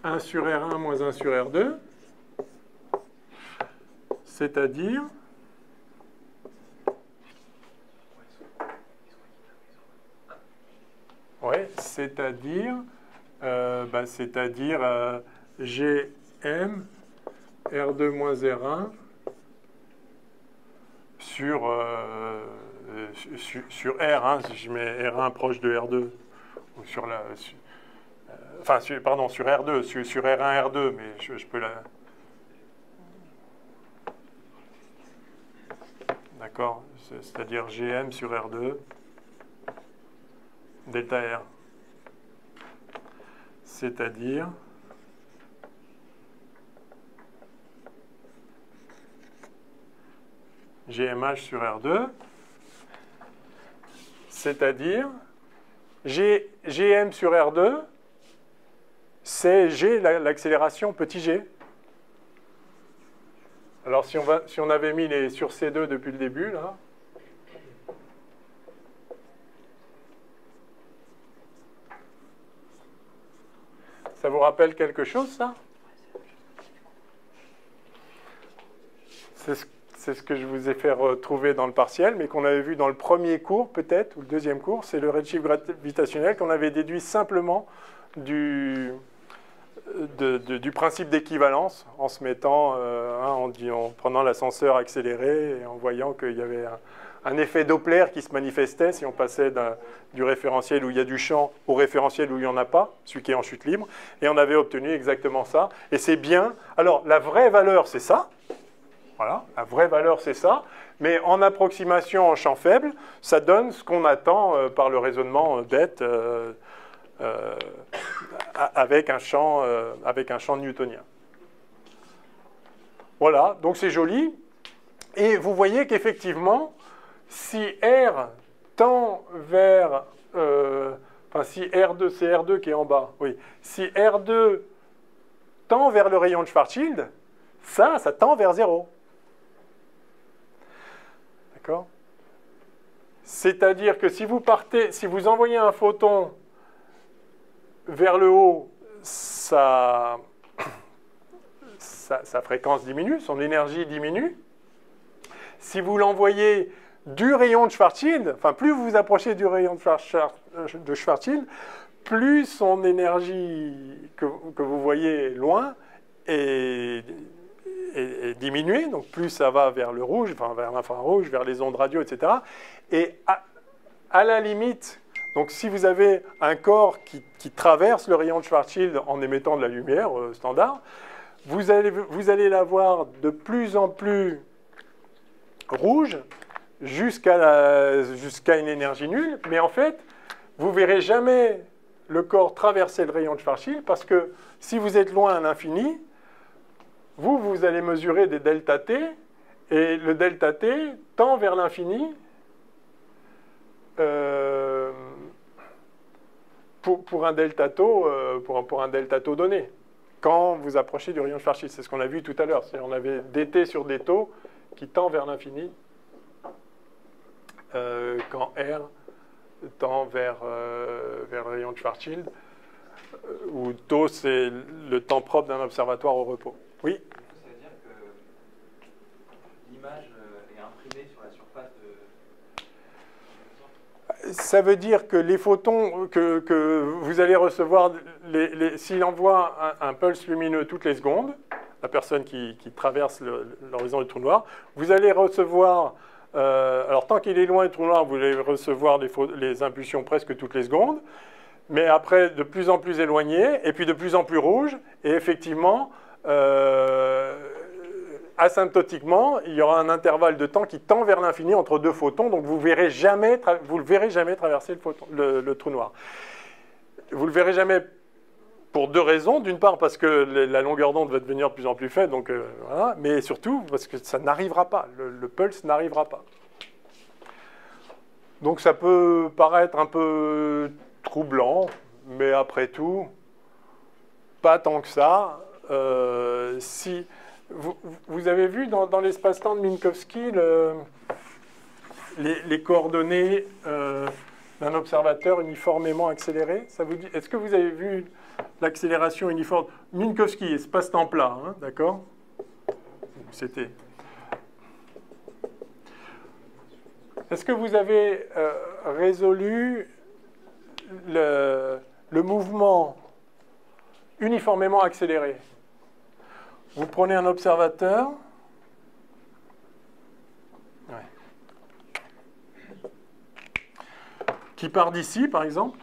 1 sur R1 moins 1 sur R2, c'est-à-dire GM R2 moins R1 sur R, hein, si je mets R1 proche de R2, ou sur la... pardon, sur R2, sur R1, R2, mais je peux la... D'accord? C'est-à-dire GM sur R2, delta R. C'est-à-dire GMH sur R2, c'est-à-dire GM sur R2, c'est G, l'accélération petit g. Alors si on avait mis les sur C2 depuis le début, là, ça vous rappelle quelque chose, ça? c'est ce que je vous ai fait retrouver dans le partiel, mais qu'on avait vu dans le premier cours, peut-être, ou le deuxième cours. C'est le redshift gravitationnel qu'on avait déduit simplement du principe d'équivalence, en se mettant, en prenant l'ascenseur accéléré et en voyant qu'il y avait un effet Doppler qui se manifestait si on passait du référentiel où il y a du champ au référentiel où il n'y en a pas, celui qui est en chute libre, et on avait obtenu exactement ça. Et c'est bien. Alors, la vraie valeur, c'est ça. Voilà, la vraie valeur, c'est ça. Mais en approximation en champ faible, ça donne ce qu'on attend par le raisonnement bête avec un champ newtonien. Voilà, donc c'est joli. Et vous voyez qu'effectivement, si R tend vers... si R2, c'est R2 qui est en bas. Oui. Si R2 tend vers le rayon de Schwarzschild, ça tend vers 0. D'accord ? C'est-à-dire que si vous envoyez un photon vers le haut, sa fréquence diminue, son énergie diminue. Si vous l'envoyez du rayon de Schwarzschild, enfin plus vous vous approchez du rayon de Schwarzschild, plus son énergie que vous voyez loin est diminuée, donc plus ça va vers le rouge, enfin vers l'infrarouge, vers les ondes radio, etc. Et à la limite, donc si vous avez un corps qui traverse le rayon de Schwarzschild en émettant de la lumière standard, vous allez la voir de plus en plus rouge jusqu'à une énergie nulle, mais en fait, vous ne verrez jamais le corps traverser le rayon de Schwarzschild parce que si vous êtes loin à l'infini, vous allez mesurer des delta t, et le delta t tend vers l'infini pour un delta tau donné, quand vous approchez du rayon de Schwarzschild. C'est ce qu'on a vu tout à l'heure. On avait dt sur d tau qui tend vers l'infini quand R tend vers le rayon de Schwarzschild, où tau, c'est le temps propre d'un observatoire au repos. Oui ? Ça veut dire que l'image est imprimée sur la surface de... Ça veut dire que les photons que vous allez recevoir, s'il envoie un pulse lumineux toutes les secondes, la personne qui traverse l'horizon du trou noir, vous allez recevoir, alors tant qu'il est loin du trou noir, vous allez recevoir les impulsions presque toutes les secondes, mais après de plus en plus éloigné, et puis de plus en plus rouge, et effectivement, asymptotiquement, il y aura un intervalle de temps qui tend vers l'infini entre deux photons, donc vous ne le verrez jamais traverser le trou noir. Vous ne le verrez jamais pour deux raisons. D'une part, parce que la longueur d'onde va devenir de plus en plus faible, donc, voilà, mais surtout parce que ça n'arrivera pas. Le pulse n'arrivera pas. Donc ça peut paraître un peu troublant, mais après tout, pas tant que ça. Si vous avez vu dans l'espace-temps de Minkowski les coordonnées d'un observateur uniformément accéléré. Ça vous dit, est-ce que vous avez vu l'accélération uniforme Minkowski, espace-temps plat, hein, d'accord? C'était. Est-ce que vous avez résolu le mouvement uniformément accéléré? Vous prenez un observateur. Qui part d'ici, par exemple,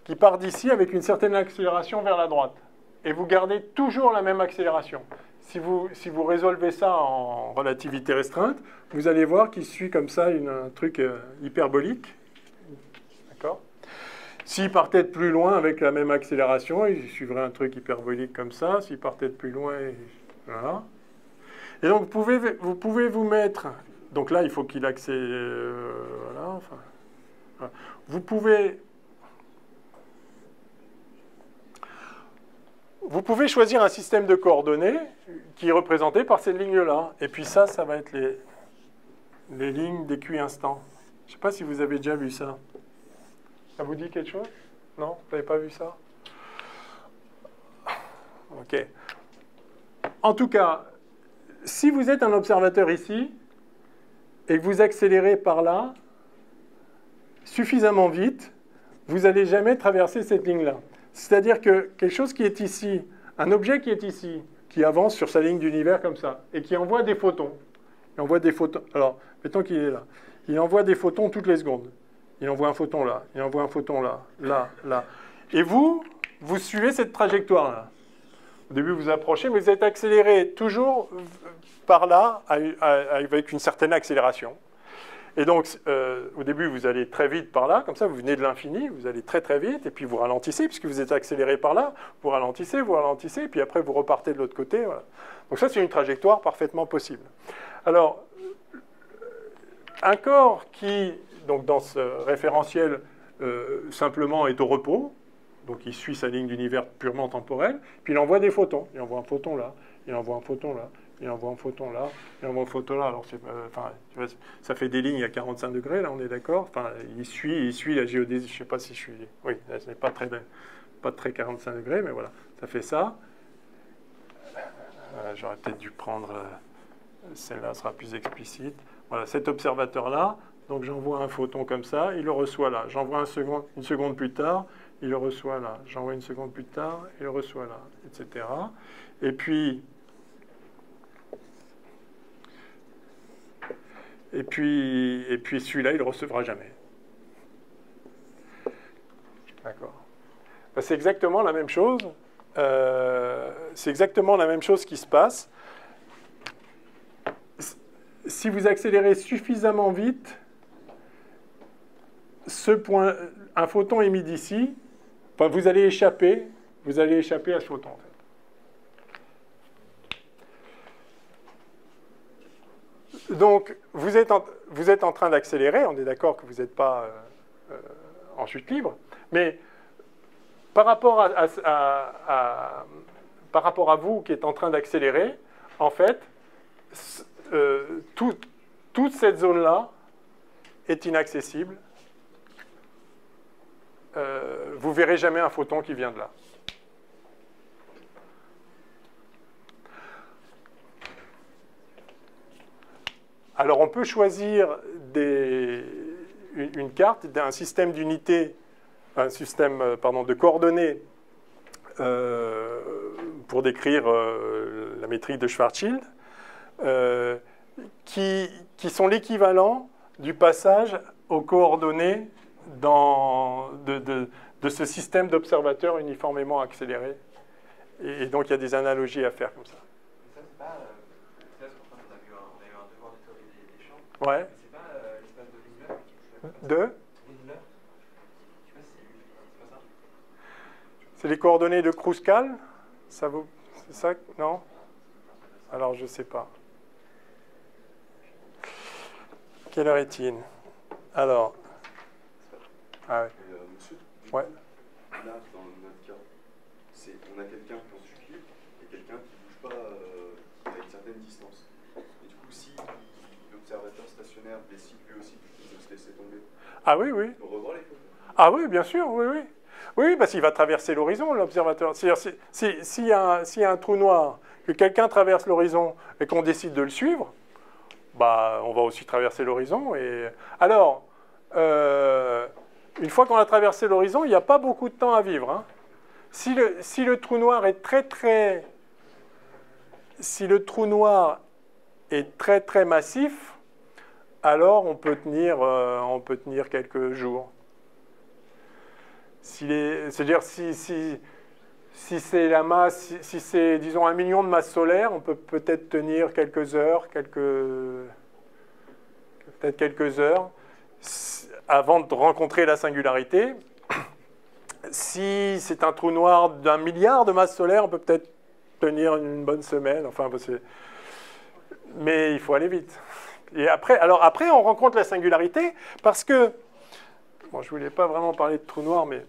qui part d'ici avec une certaine accélération vers la droite. Et vous gardez toujours la même accélération. Si vous résolvez ça en relativité restreinte, vous allez voir qu'il suit comme ça un truc hyperbolique. D'accord ? S'il partait de plus loin avec la même accélération, il suivrait un truc hyperbolique comme ça. S'il partait de plus loin, voilà. Et donc vous pouvez vous mettre... Donc là, il faut qu'il accélère... voilà, enfin... Vous pouvez choisir un système de coordonnées qui est représenté par ces lignes-là. Et puis ça va être les lignes des QI instants. Je ne sais pas si vous avez déjà vu ça. Ça vous dit quelque chose? Non? Vous n'avez pas vu ça? Ok. En tout cas, si vous êtes un observateur ici, et que vous accélérez par là, suffisamment vite, vous n'allez jamais traverser cette ligne-là. C'est-à-dire que quelque chose qui est ici, un objet qui est ici, qui avance sur sa ligne d'univers comme ça, et qui envoie des photons. Il envoie des photons. Alors, mettons qu'il est là. Il envoie des photons toutes les secondes. Il envoie un photon là, il envoie un photon là, là, là. Et vous suivez cette trajectoire-là. Au début, vous approchez, mais vous êtes accéléré toujours par là, avec une certaine accélération. Et donc, au début, vous allez très vite par là, comme ça, vous venez de l'infini, vous allez très très vite, et puis vous ralentissez, puisque vous êtes accéléré par là, vous ralentissez, et puis après, vous repartez de l'autre côté. Voilà. Donc ça, c'est une trajectoire parfaitement possible. Alors, un corps qui, donc dans ce référentiel, simplement est au repos, donc il suit sa ligne d'univers purement temporelle, puis il envoie des photons. Il envoie un photon là, il envoie un photon là, il envoie un photon là, il envoie un photon là. Alors, enfin, tu vois, ça fait des lignes à 45 degrés, là, on est d'accord. Enfin, il suit la géodésie. Je ne sais pas si je suis... Oui, ce n'est pas très 45 degrés, mais voilà, ça fait ça. J'aurais peut-être dû prendre... celle-là sera plus explicite. Voilà, cet observateur-là, donc j'envoie un photon comme ça, il le reçoit là. J'envoie une seconde plus tard, il le reçoit là. J'envoie une seconde plus tard, il le reçoit là, etc. Et puis celui-là, il ne le recevra jamais. D'accord. Ben, c'est exactement la même chose. C'est exactement la même chose qui se passe. Si vous accélérez suffisamment vite, un photon émis d'ici, enfin, vous allez échapper à ce photon. En fait. Donc, vous êtes en train d'accélérer, on est d'accord que vous n'êtes pas en chute libre, mais par rapport à vous qui êtes en train d'accélérer, en fait, toute cette zone-là est inaccessible. Vous ne verrez jamais un photon qui vient de là. Alors, on peut choisir une carte d'un système d'unités, un système de coordonnées pour décrire la métrique de Schwarzschild, qui sont l'équivalent du passage aux coordonnées de ce système d'observateurs uniformément accélérés. Et donc, il y a des analogies à faire comme ça. Ça, c'est pas... là, on a eu un devoir de théorie des champs. Ouais. C'est pas l'espace de Wigner. Wigner. Je sais pas si c'est pas ça. C'est les coordonnées de Kruskal. C'est ça? Non? Alors, je ne sais pas. Quelle heure est-il? Alors... Ah ouais. Monsieur, ouais. Là, dans notre cas, on a quelqu'un qui est en chute libre et quelqu'un qui ne bouge pas à une certaine distance. Et du coup, si l'observateur stationnaire décide lui aussi de se laisser tomber, ah oui, oui. on revoit les photos. Ah oui, bien sûr, oui, oui. Oui, parce qu'il va traverser l'horizon, l'observateur. C'est-à-dire, s'il y a un trou noir, que quelqu'un traverse l'horizon et qu'on décide de le suivre, bah, on va aussi traverser l'horizon. Et... Alors, une fois qu'on a traversé l'horizon, il n'y a pas beaucoup de temps à vivre. Hein. Si le trou noir est très massif, alors on peut tenir quelques jours. C'est-à-dire si c'est la masse, si c'est disons 1 million de masses solaires, on peut peut-être tenir quelques heures, peut-être quelques heures avant de rencontrer la singularité. Si c'est un trou noir d'1 milliard de masses solaires, on peut peut-être tenir une bonne semaine. Enfin, mais il faut aller vite. Et après, on rencontre la singularité parce que, bon, je ne voulais pas vraiment parler de trou noir, mais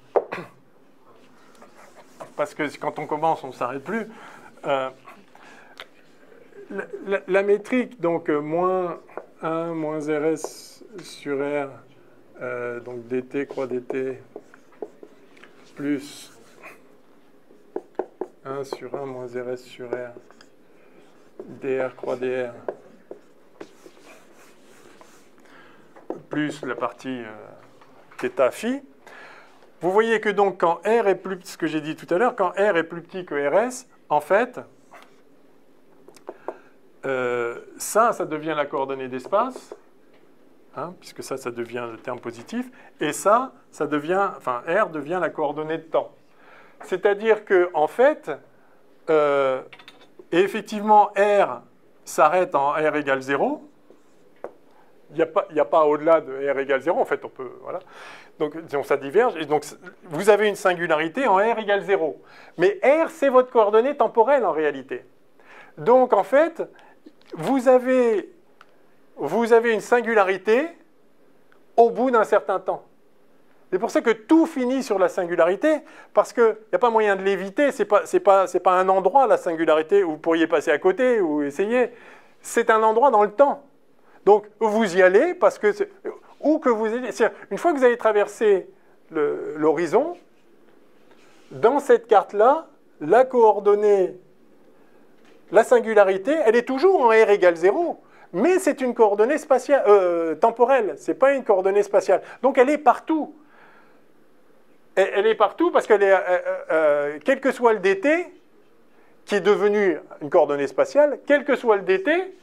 parce que quand on commence, on ne s'arrête plus. La métrique, donc moins 1 moins RS sur R, donc dt croix dt plus 1 sur 1 moins RS sur R dr croix dr plus la partie θ phi. Vous voyez que donc quand R est plus petit, ce que j'ai dit tout à l'heure, quand R est plus petit que RS, en fait, ça devient la coordonnée d'espace, hein, puisque ça devient le terme positif, et ça devient, enfin R devient la coordonnée de temps. C'est-à-dire que en fait, et effectivement R s'arrête en R égale 0. Il n'y a pas au-delà de R égale 0, en fait, on peut, voilà. Donc, disons, ça diverge, et donc, vous avez une singularité en R égale 0. Mais R, c'est votre coordonnée temporelle, en réalité. Donc, en fait, vous avez une singularité au bout d'un certain temps. C'est pour ça que tout finit sur la singularité, parce qu'il n'y a pas moyen de l'éviter, c'est pas un endroit, la singularité, où vous pourriez passer à côté, ou essayer. C'est un endroit dans le temps. Donc, vous y allez, parce que... Où que vous ayez... Une fois que vous avez traversé l'horizon, dans cette carte-là, la coordonnée, la singularité, elle est toujours en R égale 0, mais c'est une coordonnée spatiale, temporelle, ce n'est pas une coordonnée spatiale. Donc, elle est partout. Elle est partout parce qu'elle est, quel que soit le dt, qui est devenu une coordonnée spatiale, quel que soit le dt,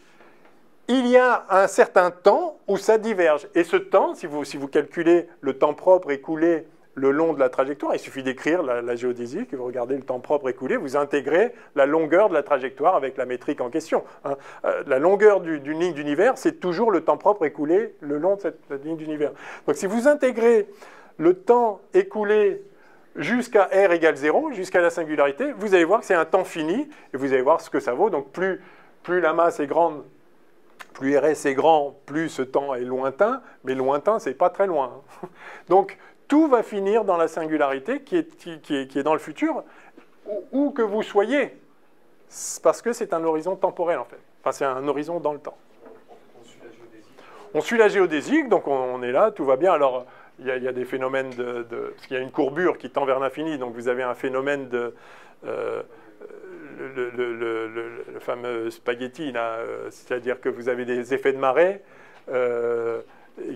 il y a un certain temps où ça diverge. Et ce temps, si vous calculez le temps propre écoulé le long de la trajectoire, il suffit d'écrire la géodésique, et vous regardez le temps propre écoulé, vous intégrez la longueur de la trajectoire avec la métrique en question. Hein. La longueur d'une ligne d'univers, c'est toujours le temps propre écoulé le long de cette ligne d'univers. Donc si vous intégrez le temps écoulé jusqu'à R égale 0, jusqu'à la singularité, vous allez voir que c'est un temps fini, et vous allez voir ce que ça vaut. Donc plus la masse est grande, plus RS est grand, plus ce temps est lointain, mais lointain, c'est pas très loin. Donc, tout va finir dans la singularité qui est dans le futur, où que vous soyez, parce que c'est un horizon temporel, en fait. Enfin, c'est un horizon dans le temps. On suit la géodésique, donc on est là, tout va bien. Alors, il y a des phénomènes parce qu'il y a une courbure qui tend vers l'infini, donc vous avez un phénomène de... le fameux spaghetti, c'est-à-dire que vous avez des effets de marée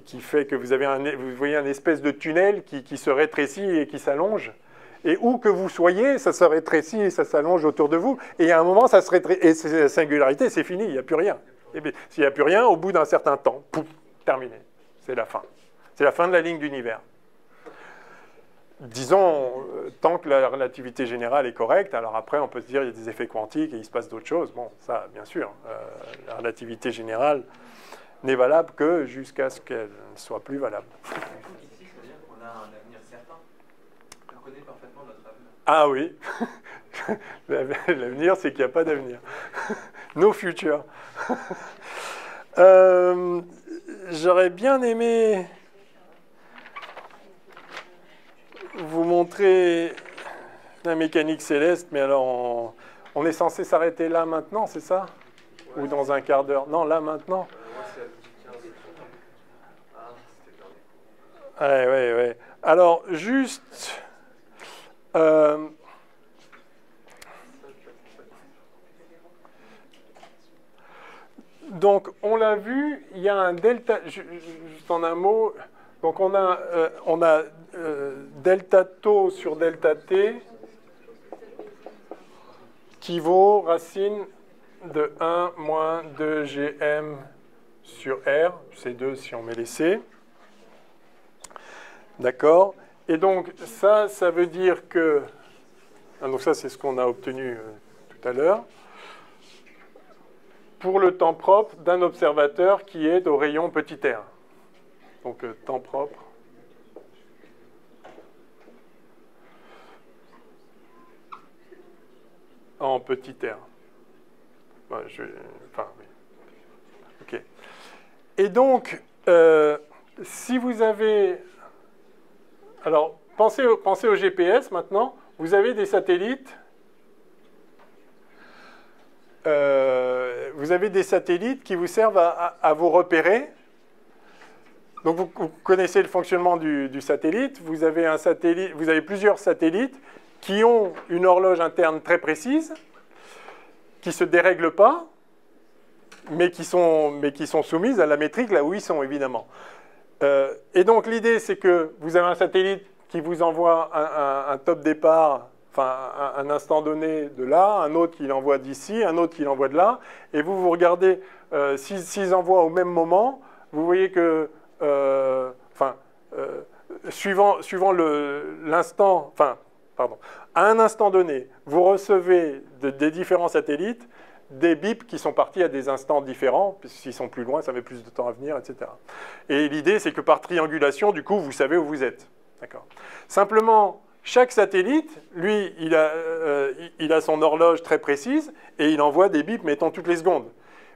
qui fait que vous voyez un espèce de tunnel qui se rétrécit et qui s'allonge. Et où que vous soyez, ça se rétrécit et ça s'allonge autour de vous. Et à un moment, ça se rétrécit. Et c'est la singularité, c'est fini, il n'y a plus rien. Et bien, s'il n'y a plus rien, au bout d'un certain temps, pouf, terminé. C'est la fin. C'est la fin de la ligne d'univers. Disons, tant que la relativité générale est correcte, alors après, on peut se dire qu'il y a des effets quantiques et il se passe d'autres choses. Bon, ça, bien sûr, la relativité générale n'est valable que jusqu'à ce qu'elle ne soit plus valable. Ici, c'est-à-dire qu'on a un avenir certain. On connaît parfaitement notre avenir. Ah oui. L'avenir, c'est qu'il n'y a pas d'avenir. No future. J'aurais bien aimé vous montrer la mécanique céleste, mais alors on est censé s'arrêter là maintenant, c'est ça? Ou dans un quart d'heure? Non, là maintenant. Moi, c'est à 12h15. Ah, c'était perdu. Ouais. Alors, juste... donc, on l'a vu, il y a un delta... Juste en un mot... Donc, on a delta tau sur delta t qui vaut racine de 1 moins 2 gm sur R, c'est 2 si on met les C. D'accord? Et donc, ça veut dire que... Donc ça, c'est ce qu'on a obtenu tout à l'heure. Pour le temps propre d'un observateur qui est au rayon petit r. Donc, temps propre. En petit r. Ouais, enfin, oui. OK. Et donc, si vous avez... Alors, pensez au GPS maintenant. Vous avez des satellites. Vous avez des satellites qui vous servent à vous repérer. Donc, vous connaissez le fonctionnement du satellite. Vous avez plusieurs satellites qui ont une horloge interne très précise, qui ne se dérègle pas. mais qui sont soumises à la métrique là où ils sont, évidemment. Et donc, l'idée, c'est que vous avez un satellite qui vous envoie un top départ, enfin, un instant donné de là, un autre qui l'envoie d'ici, un autre qui l'envoie de là, et vous regardez, s'ils envoient au même moment, vous voyez que, suivant l'instant, à un instant donné, vous recevez des différents satellites des bips qui sont partis à des instants différents, puisqu'ils sont plus loin, ça met plus de temps à venir, etc. Et l'idée, c'est que par triangulation, du coup, vous savez où vous êtes. D'accord. Simplement, chaque satellite, lui, il a son horloge très précise et il envoie des bips, mettons, toutes les secondes.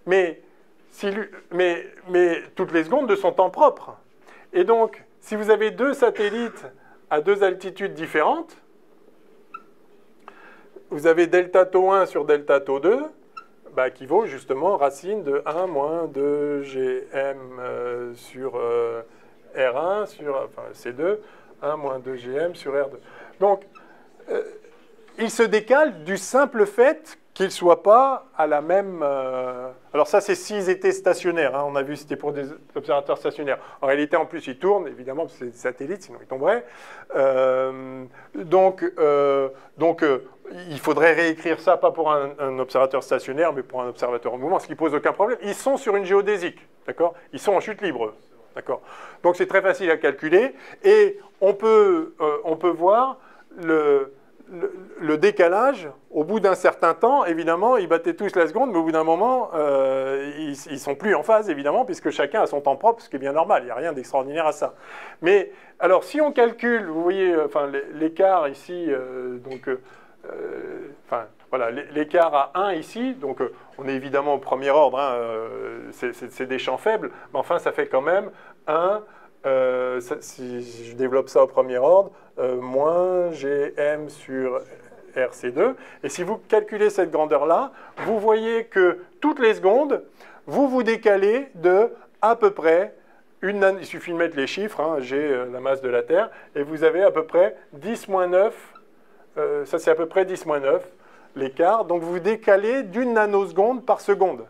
Mais toutes les secondes de son temps propre. Et donc, si vous avez deux satellites à deux altitudes différentes, vous avez delta tau 1 sur delta tau 2, qui vaut justement racine de 1 moins 2 GM sur R1 sur C2, 1 moins 2 GM sur R2. Donc, il se décale du simple fait qu'ils ne soient pas à la même... Alors ça, c'est s'ils étaient stationnaires. Hein. On a vu, c'était pour des observateurs stationnaires. En réalité, en plus, ils tournent, évidemment, parce que c'est des satellites, sinon ils tomberaient. Donc, il faudrait réécrire ça, pas pour un observateur stationnaire, mais pour un observateur en mouvement, ce qui pose aucun problème. Ils sont sur une géodésique, d'accord? Ils sont en chute libre, d'accord? Donc, c'est très facile à calculer. Et on peut voir le décalage, au bout d'un certain temps, évidemment, ils battaient tous la seconde, mais au bout d'un moment, ils ne sont plus en phase, évidemment, puisque chacun a son temps propre, ce qui est bien normal, il n'y a rien d'extraordinaire à ça. Mais, alors, si on calcule, vous voyez, l'écart ici, voilà, l'écart à 1 ici, donc on est évidemment au premier ordre, hein, c'est des champs faibles, mais enfin, ça fait quand même 1... si je développe ça au premier ordre, moins GM sur RC2. Et si vous calculez cette grandeur-là, vous voyez que toutes les secondes, vous décalez de à peu près, il suffit de mettre les chiffres, hein, G, la masse de la Terre, et vous avez à peu près 10-9, ça c'est à peu près 10-9 l'écart. Donc vous décalez d'une nanoseconde par seconde.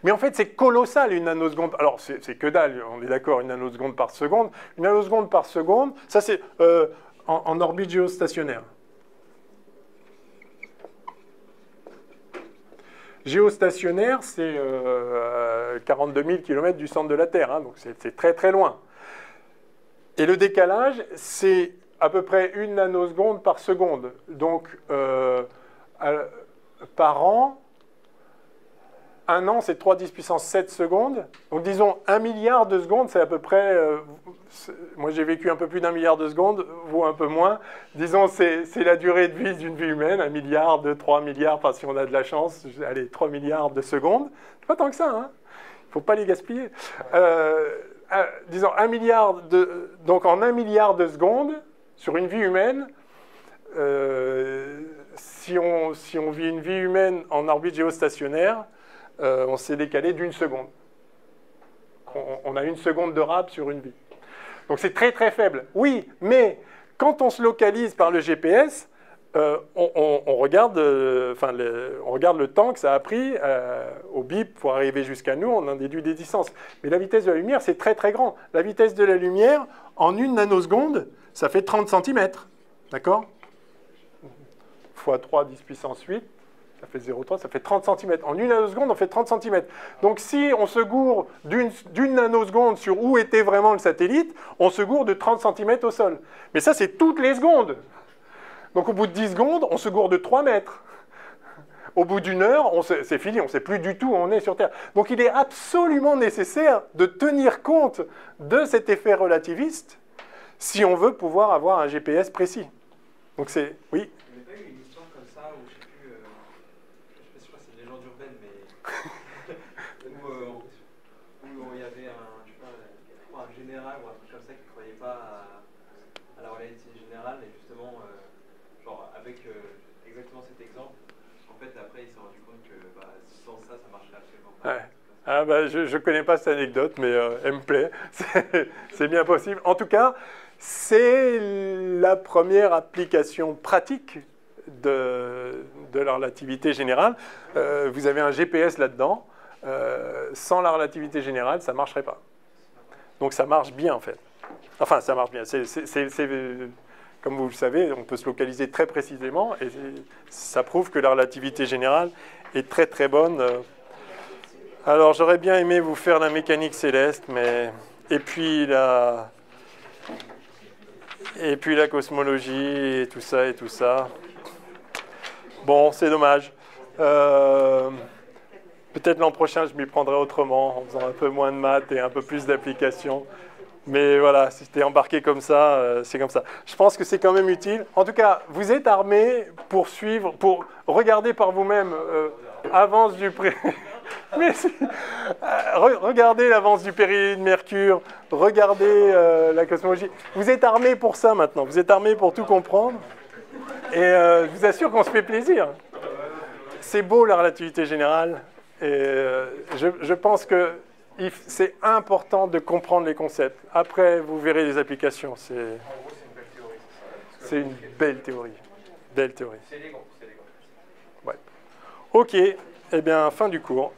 Mais en fait, c'est colossal, une nanoseconde. Alors, c'est que dalle, on est d'accord, une nanoseconde par seconde. Une nanoseconde par seconde, ça c'est en orbite géostationnaire. Géostationnaire, c'est 42 000 km du centre de la Terre, hein, donc c'est très très loin. Et le décalage, c'est à peu près une nanoseconde par seconde. Donc, par an, un an, c'est 3,10 puissance 7 secondes. Donc, disons, 1 milliard de secondes, c'est à peu près... moi, j'ai vécu un peu plus d'1 milliard de secondes, vous un peu moins. Disons, c'est la durée de vie d'une vie humaine, 1 milliard, 2, 3 milliards, enfin, si on a de la chance, allez, 3 milliards de secondes. C'est pas tant que ça, hein. Il ne faut pas les gaspiller. Disons, 1 milliard de... Donc, en 1 milliard de secondes, sur une vie humaine, si on vit une vie humaine en orbite géostationnaire, on s'est décalé d'1 seconde. On a 1 seconde de rab sur une vie. Donc c'est très très faible. Oui, mais quand on se localise par le GPS, on regarde le temps que ça a pris au bip pour arriver jusqu'à nous, on en déduit des distances. Mais la vitesse de la lumière, c'est très très grand. La vitesse de la lumière, en 1 nanoseconde, ça fait 30 cm. D'accord ? Fois 3, 10 puissance 8. Ça fait 0,3, ça fait 30 cm. En 1 nanoseconde, on fait 30 cm. Donc si on se gourre d'une nanoseconde sur où était vraiment le satellite, on se gourre de 30 cm au sol. Mais ça, c'est toutes les secondes. Donc au bout de 10 secondes, on se gourre de 3 mètres. Au bout d'1 heure, c'est fini, on ne sait plus du tout où on est sur Terre. Donc il est absolument nécessaire de tenir compte de cet effet relativiste si on veut pouvoir avoir un GPS précis. Donc c'est... Oui. Ah bah, je ne connais pas cette anecdote, mais elle me plaît. C'est bien possible. En tout cas, c'est la première application pratique de la relativité générale. Vous avez un GPS là-dedans. Sans la relativité générale, ça ne marcherait pas. Donc ça marche bien, en fait. Enfin, ça marche bien. Comme vous le savez, on peut se localiser très précisément, et ça prouve que la relativité générale est très très bonne. Alors, j'aurais bien aimé vous faire la mécanique céleste, mais... Et puis la cosmologie, et tout ça, et tout ça. Bon, c'est dommage. Peut-être l'an prochain, je m'y prendrai autrement, en faisant un peu moins de maths et un peu plus d'applications. Mais voilà, si c'était embarqué comme ça, c'est comme ça. Je pense que c'est quand même utile. En tout cas, vous êtes armés pour suivre, pour regarder par vous-même avance du regardez l'avance du périhélie de Mercure, regardez la cosmologie. Vous êtes armés pour ça maintenant. Vous êtes armés pour tout comprendre. Et je vous assure qu'on se fait plaisir. C'est beau la relativité générale. Et je pense que c'est important de comprendre les concepts. Après, vous verrez les applications. En gros, c'est une belle théorie. C'est une belle théorie. Belle théorie. C'est élégant, c'est élégant. Ouais. OK. Eh bien, fin du cours.